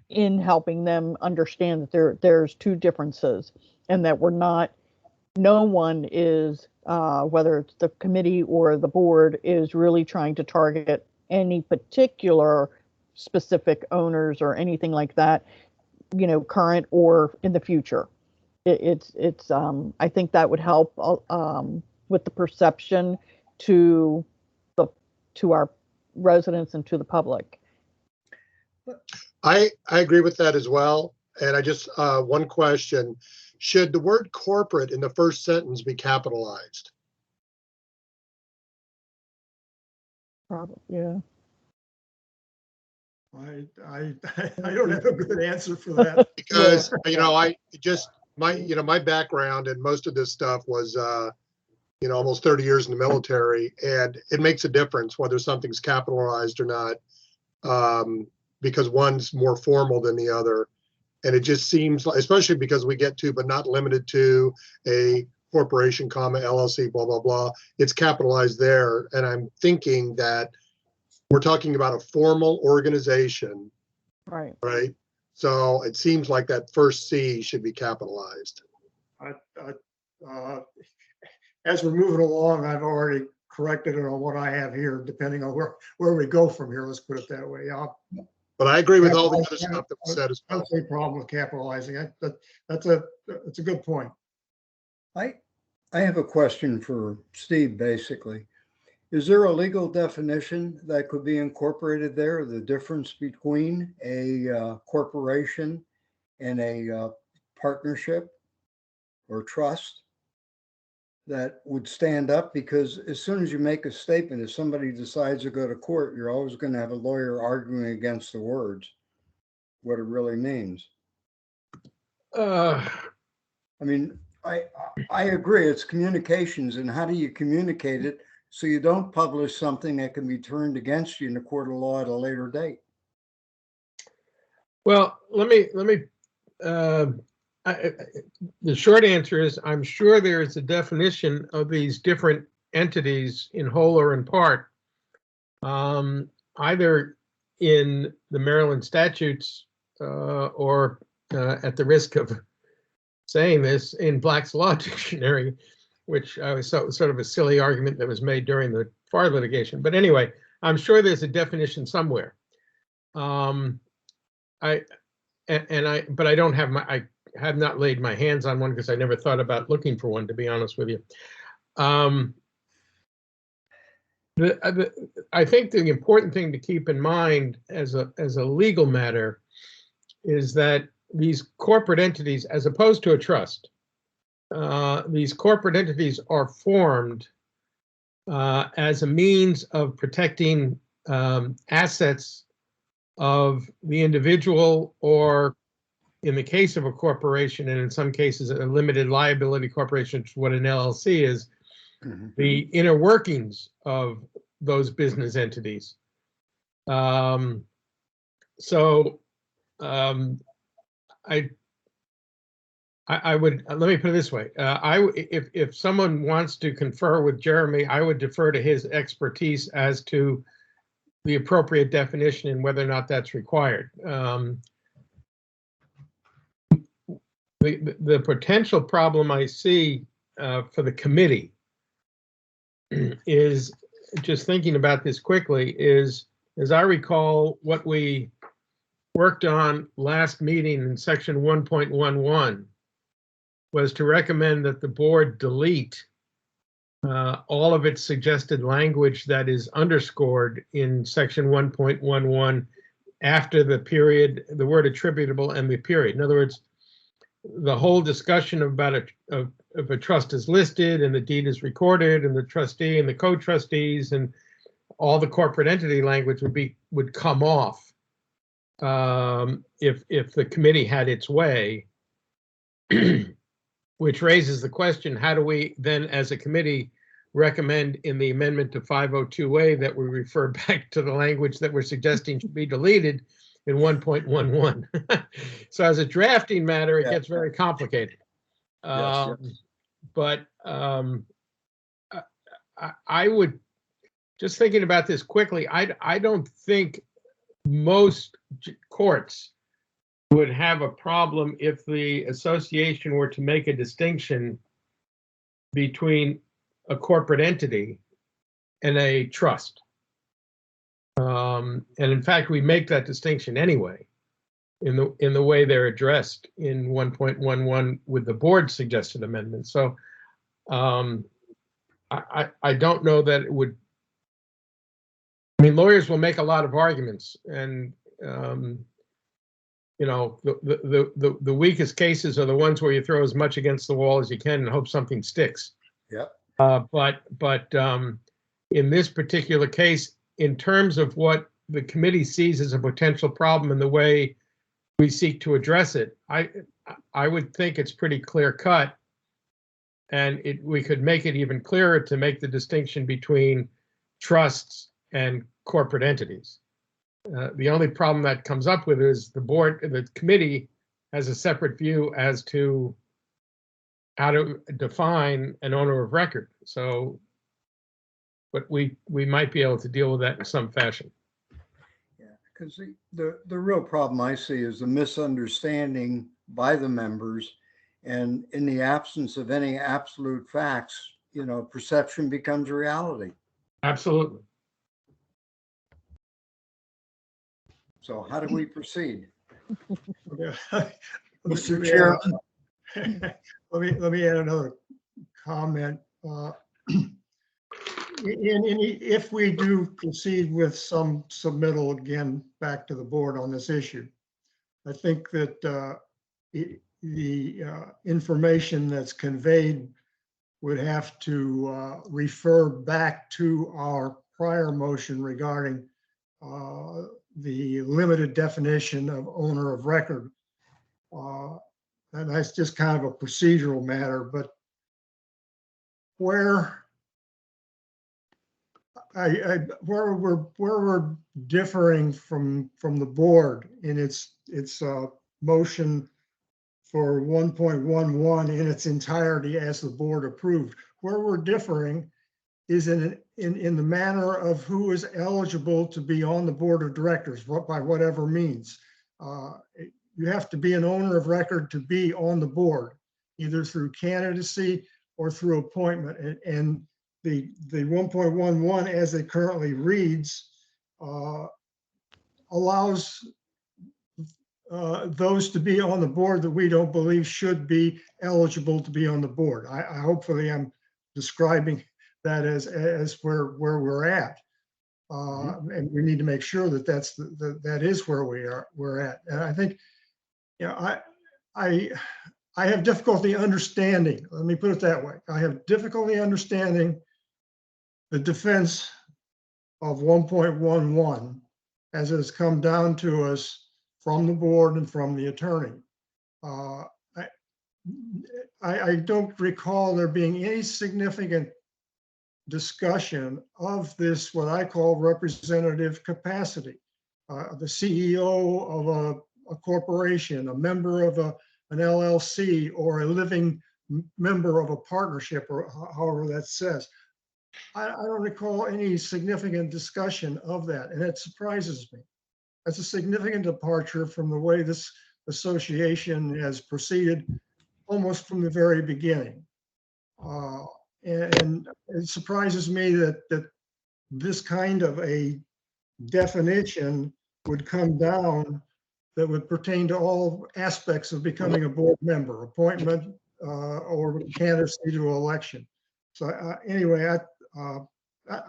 in helping them understand that there's two differences, and that no one is, whether it's the committee or the board, is really trying to target any particular specific owners or anything like that, current or in the future. I think that would help with the perception to our residents and to the public. I agree with that as well. And I just, one question, should the word corporate in the first sentence be capitalized? Probably, yeah. I don't have a good answer for that. Because, my background and most of this stuff was, almost 30 years in the military, and it makes a difference whether something's capitalized or not, because one's more formal than the other. And it just seems like, especially because we get to, but not limited to, a corporation, LLC, blah, blah, blah, it's capitalized there. And I'm thinking that we're talking about a formal organization. Right. Right. So it seems like that first C should be capitalized. As we're moving along, I've already corrected it on what I have here, depending on where we go from here. Let's put it that way. But I agree with all the other stuff that was said as I well. don't see a problem with capitalizing. That's a good point. I have a question for Steve, basically. Is there a legal definition that could be incorporated there, the difference between a corporation and a partnership or trust that would stand up? Because as soon as you make a statement, if somebody decides to go to court, you're always going to have a lawyer arguing against the words, what it really means. Uh, I mean, I agree, it's communications, and how do you communicate it so you don't publish something that can be turned against you in the court of law at a later date? Well, uh, the short answer is I'm sure there is a definition of these different entities in whole or in part, either in the Maryland statutes or at the risk of saying this, in Black's Law Dictionary, which was sort of a silly argument that was made during the FAR litigation. But anyway, I'm sure there's a definition somewhere. But I don't have I have not laid my hands on one because I never thought about looking for one, to be honest with you. I think the important thing to keep in mind as a legal matter is that these corporate entities, as opposed to a trust, these corporate entities are formed as a means of protecting assets of the individual, or in the case of a corporation, and in some cases a limited liability corporation, which is what an LLC is, the inner workings of those business entities. I would, let me put it this way. If someone wants to confer with Jeremy, I would defer to his expertise as to the appropriate definition and whether or not that's required. The potential problem I see for the committee is, just thinking about this quickly, is, as I recall, what we worked on last meeting in section 1.11 was to recommend that the board delete all of its suggested language that is underscored in section 1.11 after the period, the word attributable and the period. In other words, the whole discussion about if a trust is listed and the deed is recorded and the trustee and the co-trustees and all the corporate entity language would come off if the committee had its way, which raises the question, how do we then as a committee recommend in the amendment to 502A that we refer back to the language that we're suggesting should be deleted in 1.11. So as a drafting matter, it gets very complicated. But I would, just thinking about this quickly, I don't think most courts would have a problem if the association were to make a distinction between a corporate entity and a trust. And in fact, we make that distinction anyway in the way they're addressed in 1.11 with the board suggested amendment. So I don't know that it would. I mean, lawyers will make a lot of arguments, and you know, the weakest cases are the ones where you throw as much against the wall as you can and hope something sticks. Yep. But in this particular case, in terms of what the committee sees as a potential problem and the way we seek to address it, I would think it's pretty clear cut, and we could make it even clearer to make the distinction between trusts and corporate entities. The only problem that comes up with is the committee has a separate view as to how to define an owner of record. So, but we might be able to deal with that in some fashion. Yeah, because the real problem I see is the misunderstanding by the members, and in the absence of any absolute facts, you know, perception becomes reality. Absolutely. So how do we proceed? Mr. Chairman. Let me add another comment. If we do proceed with some submittal again back to the board on this issue, I think that the information that's conveyed would have to refer back to our prior motion regarding the limited definition of owner of record. And that's just kind of a procedural matter, but where where we're differing from the board in its motion for 1.11 in its entirety as the board approved. Where we're differing is in the manner of who is eligible to be on the board of directors, by whatever means. You have to be an owner of record to be on the board, either through candidacy or through appointment. And the 1.11 as it currently reads allows those to be on the board that we don't believe should be eligible to be on the board. I hopefully I'm describing that as where we're at. And we need to make sure that that is where we're at. And I think, you know, I have difficulty understanding, let me put it that way. I have difficulty understanding the defense of 1.11 as it has come down to us from the board and from the attorney. I don't recall there being any significant discussion of this, what I call representative capacity. The CEO of a corporation, a member of an LLC, or a living member of a partnership, or however that says. I don't recall any significant discussion of that, and it surprises me. That's a significant departure from the way this association has proceeded almost from the very beginning. And it surprises me that this kind of a definition would come down that would pertain to all aspects of becoming a board member, appointment or candidacy to election. So anyway,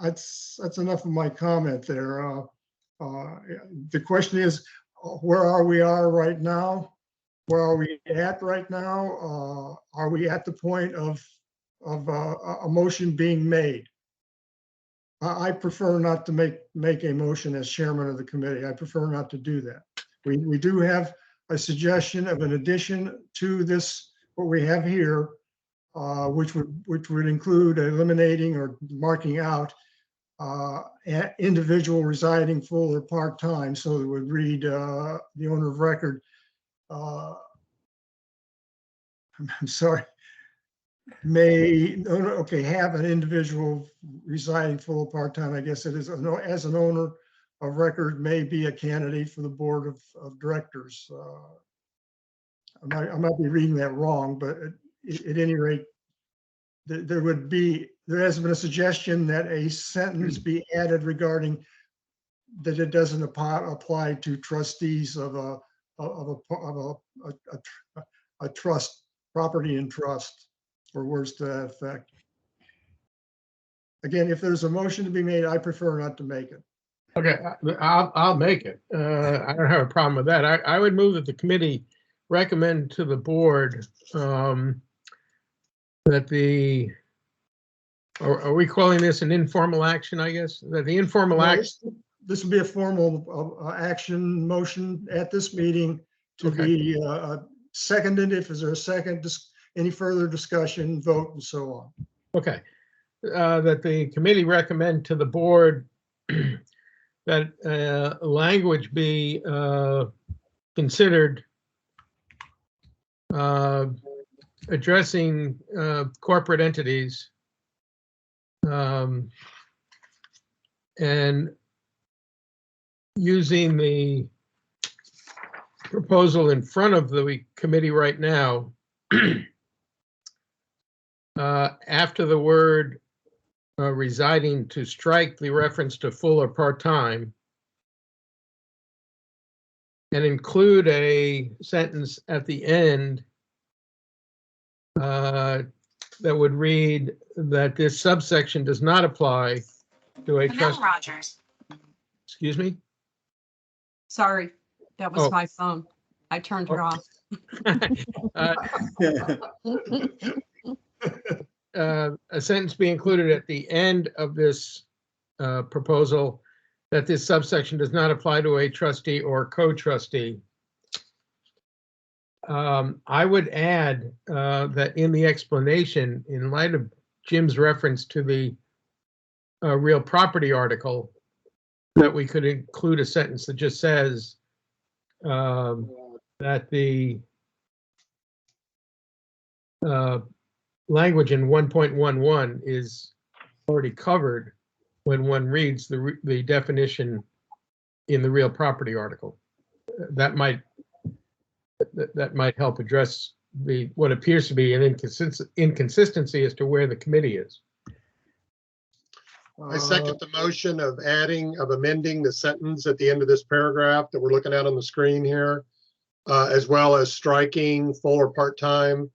that's enough of my comment there. The question is, where are we right now? Where are we at right now? Are we at the point of a motion being made? I prefer not to make a motion as chairman of the committee. I prefer not to do that. We do have a suggestion of an addition to this, what we have here, which would include eliminating or marking out individual residing full or part-time, so it would read the owner of record. I'm sorry. Have an individual residing full or part-time, I guess it is, as an owner of record, may be a candidate for the board of directors. I might be reading that wrong, but at any rate, there has been a suggestion that a sentence be added regarding that it doesn't apply to trustees of a trust, property in trust, or words to that effect. Again, if there's a motion to be made, I prefer not to make it. Okay, I'll make it. I don't have a problem with that. I would move that the committee recommend to the board that are we calling this an informal action, I guess? That the informal action. This would be a formal action motion at this meeting to be seconded. If is there a second, any further discussion, vote, and so on. Okay. That the committee recommend to the board that language be considered addressing corporate entities and using the proposal in front of the committee right now, after the word residing, to strike the reference to full or part-time and include a sentence at the end that would read that this subsection does not apply to a trust. Rogers. Excuse me? Sorry, that was Oh. my phone. I turned it off. A sentence be included at the end of this proposal that this subsection does not apply to a trustee or co-trustee. I would add that in the explanation, in light of Jim's reference to the real property article, that we could include a sentence that just says that the language in 1.11 is already covered when one reads the definition in the real property article. That might help address what appears to be an inconsistency as to where the committee is. I second the motion of amending the sentence at the end of this paragraph that we're looking at on the screen here, as well as striking full or part-time,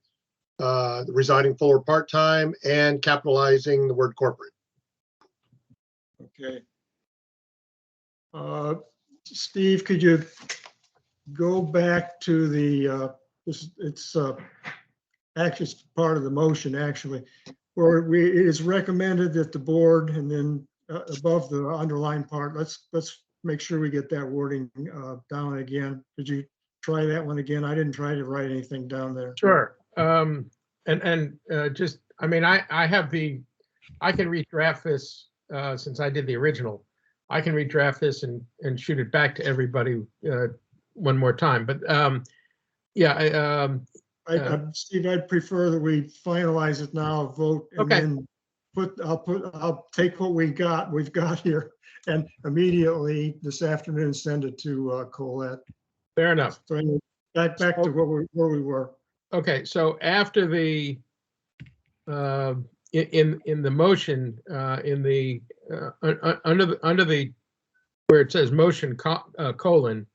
residing full or part-time, and capitalizing the word corporate. Okay. Steve, could you go back to the, it's actually it's part of the motion, actually, where it is recommended that the board, and then above the underlined part, let's make sure we get that wording down again. Did you try that one again? I didn't try to write anything down there. Sure. Just, I mean, I can redraft this since I did the original. I can redraft this and shoot it back to everybody one more time. But yeah, Steve, I'd prefer that we finalize it now, vote, and Okay. then I'll take what we've got here, and immediately this afternoon send it to Colette. fair enough. So anyway, back to where we were. Okay, so after the in the motion in the under the where it says motion colon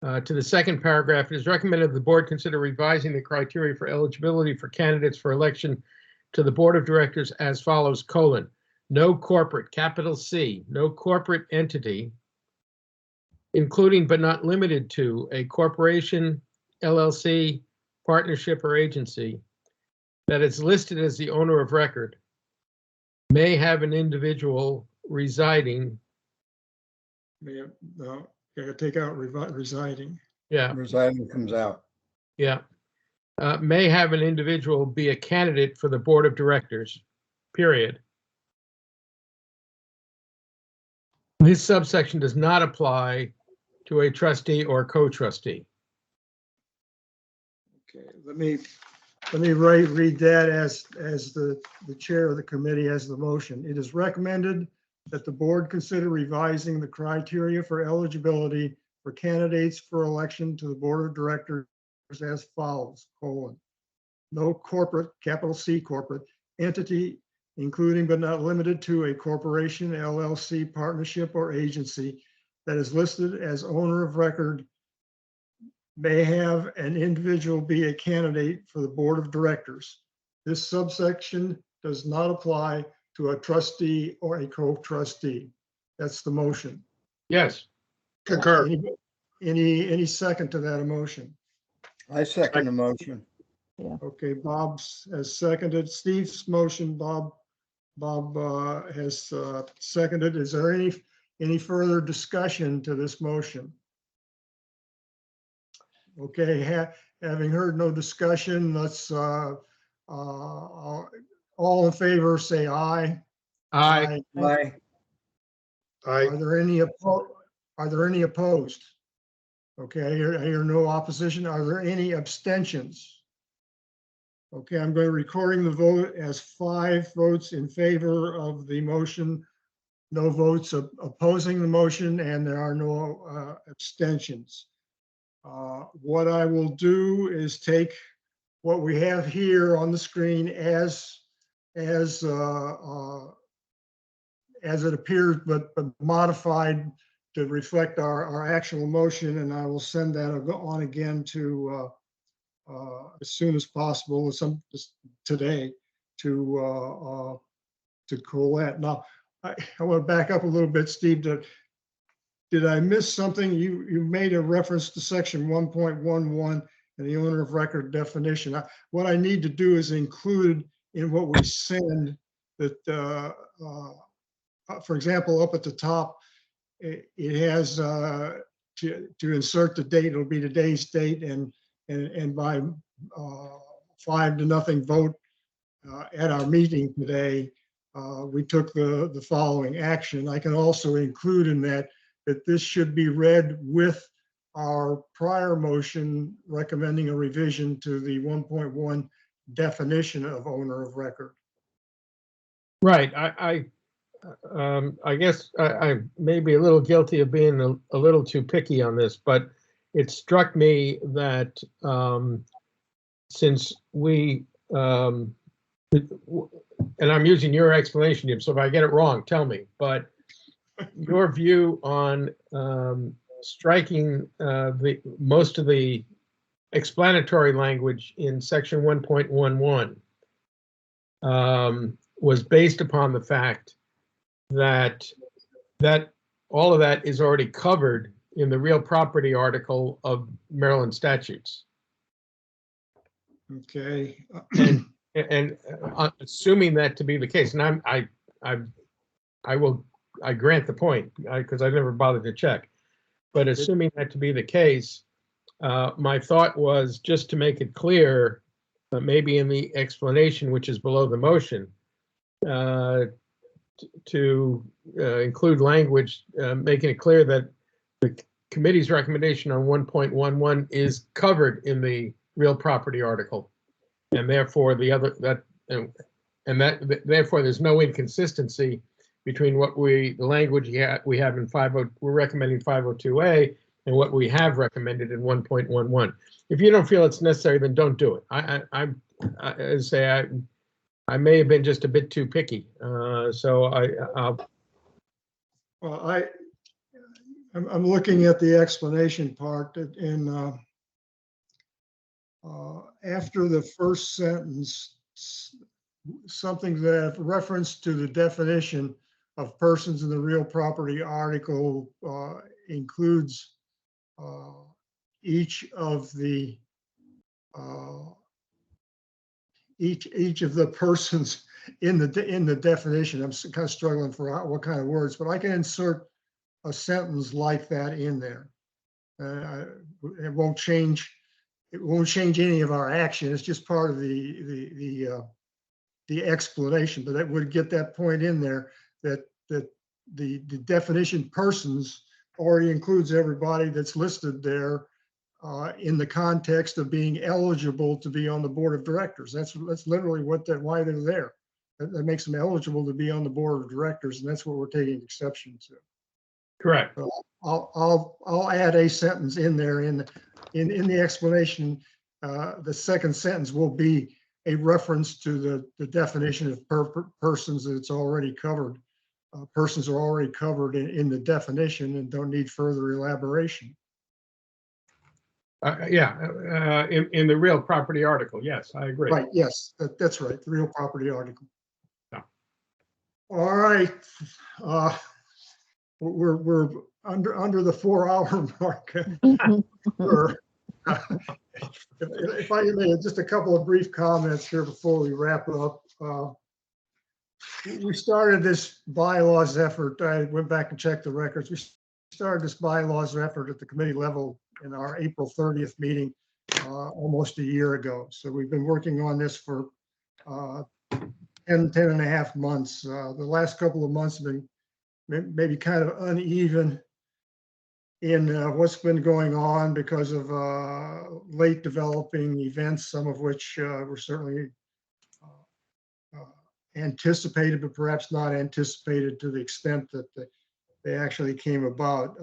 to the second paragraph, it is recommended the board consider revising the criteria for eligibility for candidates for election to the board of directors as follows: colon, no corporate, capital C, no corporate entity, including but not limited to a corporation, LLC, partnership, or agency that is listed as the owner of record may have an individual residing. No, gotta take out residing. Yeah, Residing comes out. yeah. May have an individual be a candidate for the board of directors, period. This subsection does not apply to a trustee or co-trustee. Okay, let me read that as the chair of the committee as the motion. It is recommended that the board consider revising the criteria for eligibility for candidates for election to the board of directors as follows: colon, no corporate, capital C corporate entity, including but not limited to a corporation, LLC, partnership, or agency that is listed as owner of record, may have an individual be a candidate for the board of directors. This subsection does not apply to a trustee or a co-trustee. That's the motion. Yes, Concur. Any second to that motion? I second the motion. Okay, Bob's has seconded Steve's motion. Bob has seconded. Is there any further discussion to this motion? Okay, having heard no discussion, let's all in favor say aye. aye. Aye. Are there any opposed? Okay, I hear no opposition. Are there any abstentions? Okay, I'm going to recording the vote as 5 votes in favor of the motion, no votes opposing the motion, and there are no abstentions. What I will do is take what we have here on the screen as it appears, but modified to reflect our actual motion, and I will send that on again to as soon as possible, today, to Colette. Now, I want to back up a little bit, Steve. Did I miss something? You made a reference to section 1.11 and the owner of record definition. What I need to do is include in what we send that, for example, up at the top, it has to insert the date. It'll be today's date, and by 5-0 vote at our meeting today, we took the following action. I can also include in that this should be read with our prior motion recommending a revision to the 1.1 definition of owner of record. Right, I guess I may be a little guilty of being a little too picky on this, but it struck me that since we, and I'm using your explanation, Jim, so if I get it wrong, tell me, but your view on striking most of the explanatory language in section 1.11 was based upon the fact that all of that is already covered in the real property article of Maryland statutes. Okay. And assuming that to be the case, and I grant the point because I never bothered to check, but assuming that to be the case, my thought was just to make it clear, maybe in the explanation, which is below the motion, to include language making it clear that the committee's recommendation on 1.11 is covered in the real property article, and therefore therefore there's no inconsistency between what the language we have in we're recommending 502A and what we have recommended in 1.11. If you don't feel it's necessary, then don't do it. I may have been just a bit too picky, so Well, I'm looking at the explanation part in after the first sentence, something that reference to the definition of persons in the real property article includes each of the persons in the definition. I'm kind of struggling for what kind of words, but I can insert a sentence like that in there. It won't change. It won't change any of our action. It's just part of the explanation. But that would get that point in there that the definition persons already includes everybody that's listed there in the context of being eligible to be on the board of directors. That's literally why they're there. That makes them eligible to be on the board of directors, and that's what we're taking exception to. correct. So I'll add a sentence in there in the explanation. The second sentence will be a reference to the definition of persons that it's already covered. Persons are already covered in the definition and don't need further elaboration. In the real property article, yes, I agree. Right, yes, that's right, the real property article. Yeah. All right. We're under the 4-hour mark. If I may, just a couple of brief comments here before we wrap up. We started this bylaws effort. I went back and checked the records. We started this bylaws effort at the committee level in our April 30th meeting almost a year ago. So we've been working on this for 10 and a half months. The last couple of months have been maybe kind of uneven in what's been going on because of late developing events, some of which were certainly anticipated, but perhaps not anticipated to the extent that they actually came about.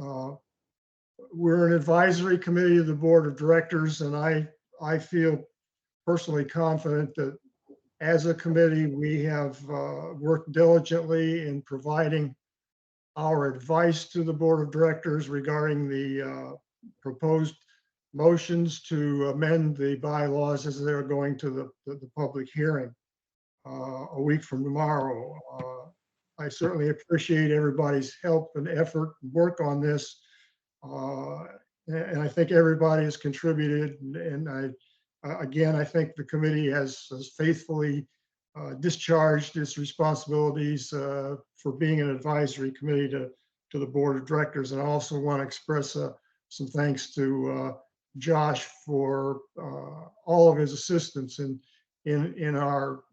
We're an advisory committee of the board of directors, and I feel personally confident that as a committee, we have worked diligently in providing our advice to the board of directors regarding the proposed motions to amend the bylaws as they're going to the public hearing a week from tomorrow. I certainly appreciate everybody's help and effort and work on this. And I think everybody has contributed. And again, I think the committee has faithfully discharged its responsibilities for being an advisory committee to the board of directors. And I also want to express some thanks to Josh for all of his assistance in our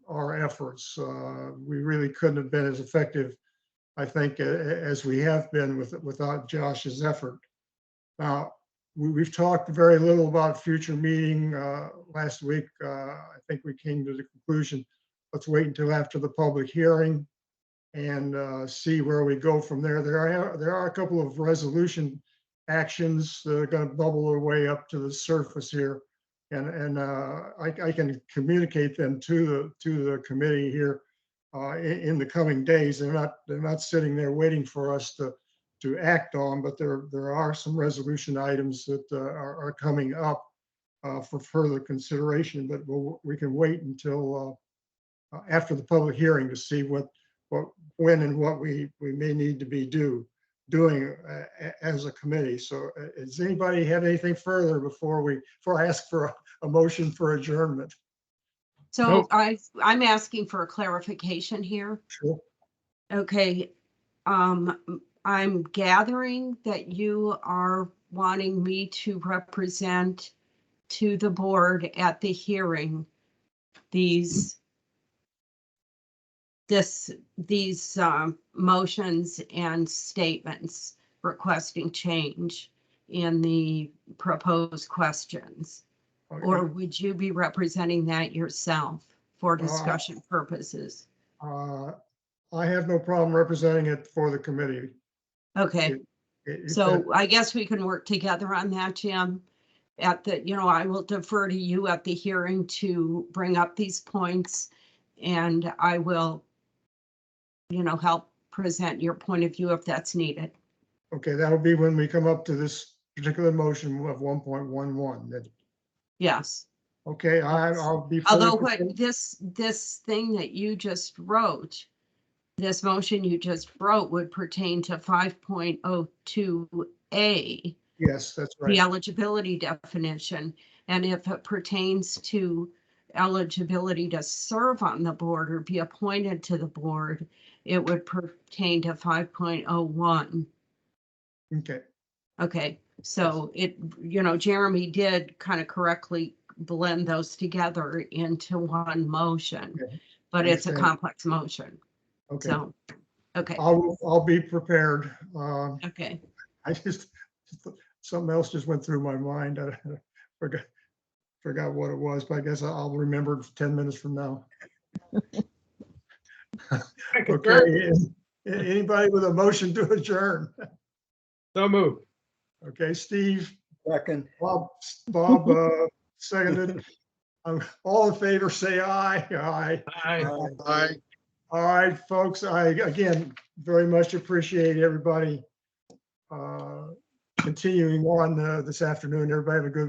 efforts. We really couldn't have been as effective, I think, as we have been without Josh's effort. Now, we've talked very little about future meeting. Last week, I think we came to the conclusion, let's wait until after the public hearing and see where we go from there. There are a couple of resolution actions that are going to bubble their way up to the surface here. And I can communicate them to the committee here in the coming days. They're not sitting there waiting for us to act on, but there are some resolution items that are coming up for further consideration. But we can wait until after the public hearing to see when and what we may need to be doing as a committee. So does anybody have anything further before I ask for a motion for adjournment? So Nope. I'm asking for a clarification here. Sure. Okay, I'm gathering that you are wanting me to represent to the board at the hearing these motions and statements requesting change in the proposed questions. Or would you be representing that yourself for discussion purposes? I have no problem representing it for the committee. Okay, so I guess we can work together on that, Jim. I will defer to you at the hearing to bring up these points, and I will, help present your point of view if that's needed. Okay, that'll be when we come up to this particular motion of 1.11. Yes. Okay, I'll be. fully Although prepared. what this thing that you just wrote, this motion you just wrote would pertain to 5.02A, Yes, that's the right. eligibility definition. And if it pertains to eligibility to serve on the board or be appointed to the board, it would pertain to 5.01. Okay, Okay, so Jeremy did kind of correctly blend those together into one motion, Okay, but it's a understand. complex motion. okay. So, okay, I'll be prepared. okay. I just, something else just went through my mind. I forgot what it was, but I guess I'll remember 10 minutes from now. Okay, anybody with a motion to adjourn? So moved. Okay, Steve, Second. Bob, seconded. All in favor, say aye. Aye. Aye. Aye. All right, folks, I, again, very much appreciate everybody continuing on this afternoon. Everybody have a good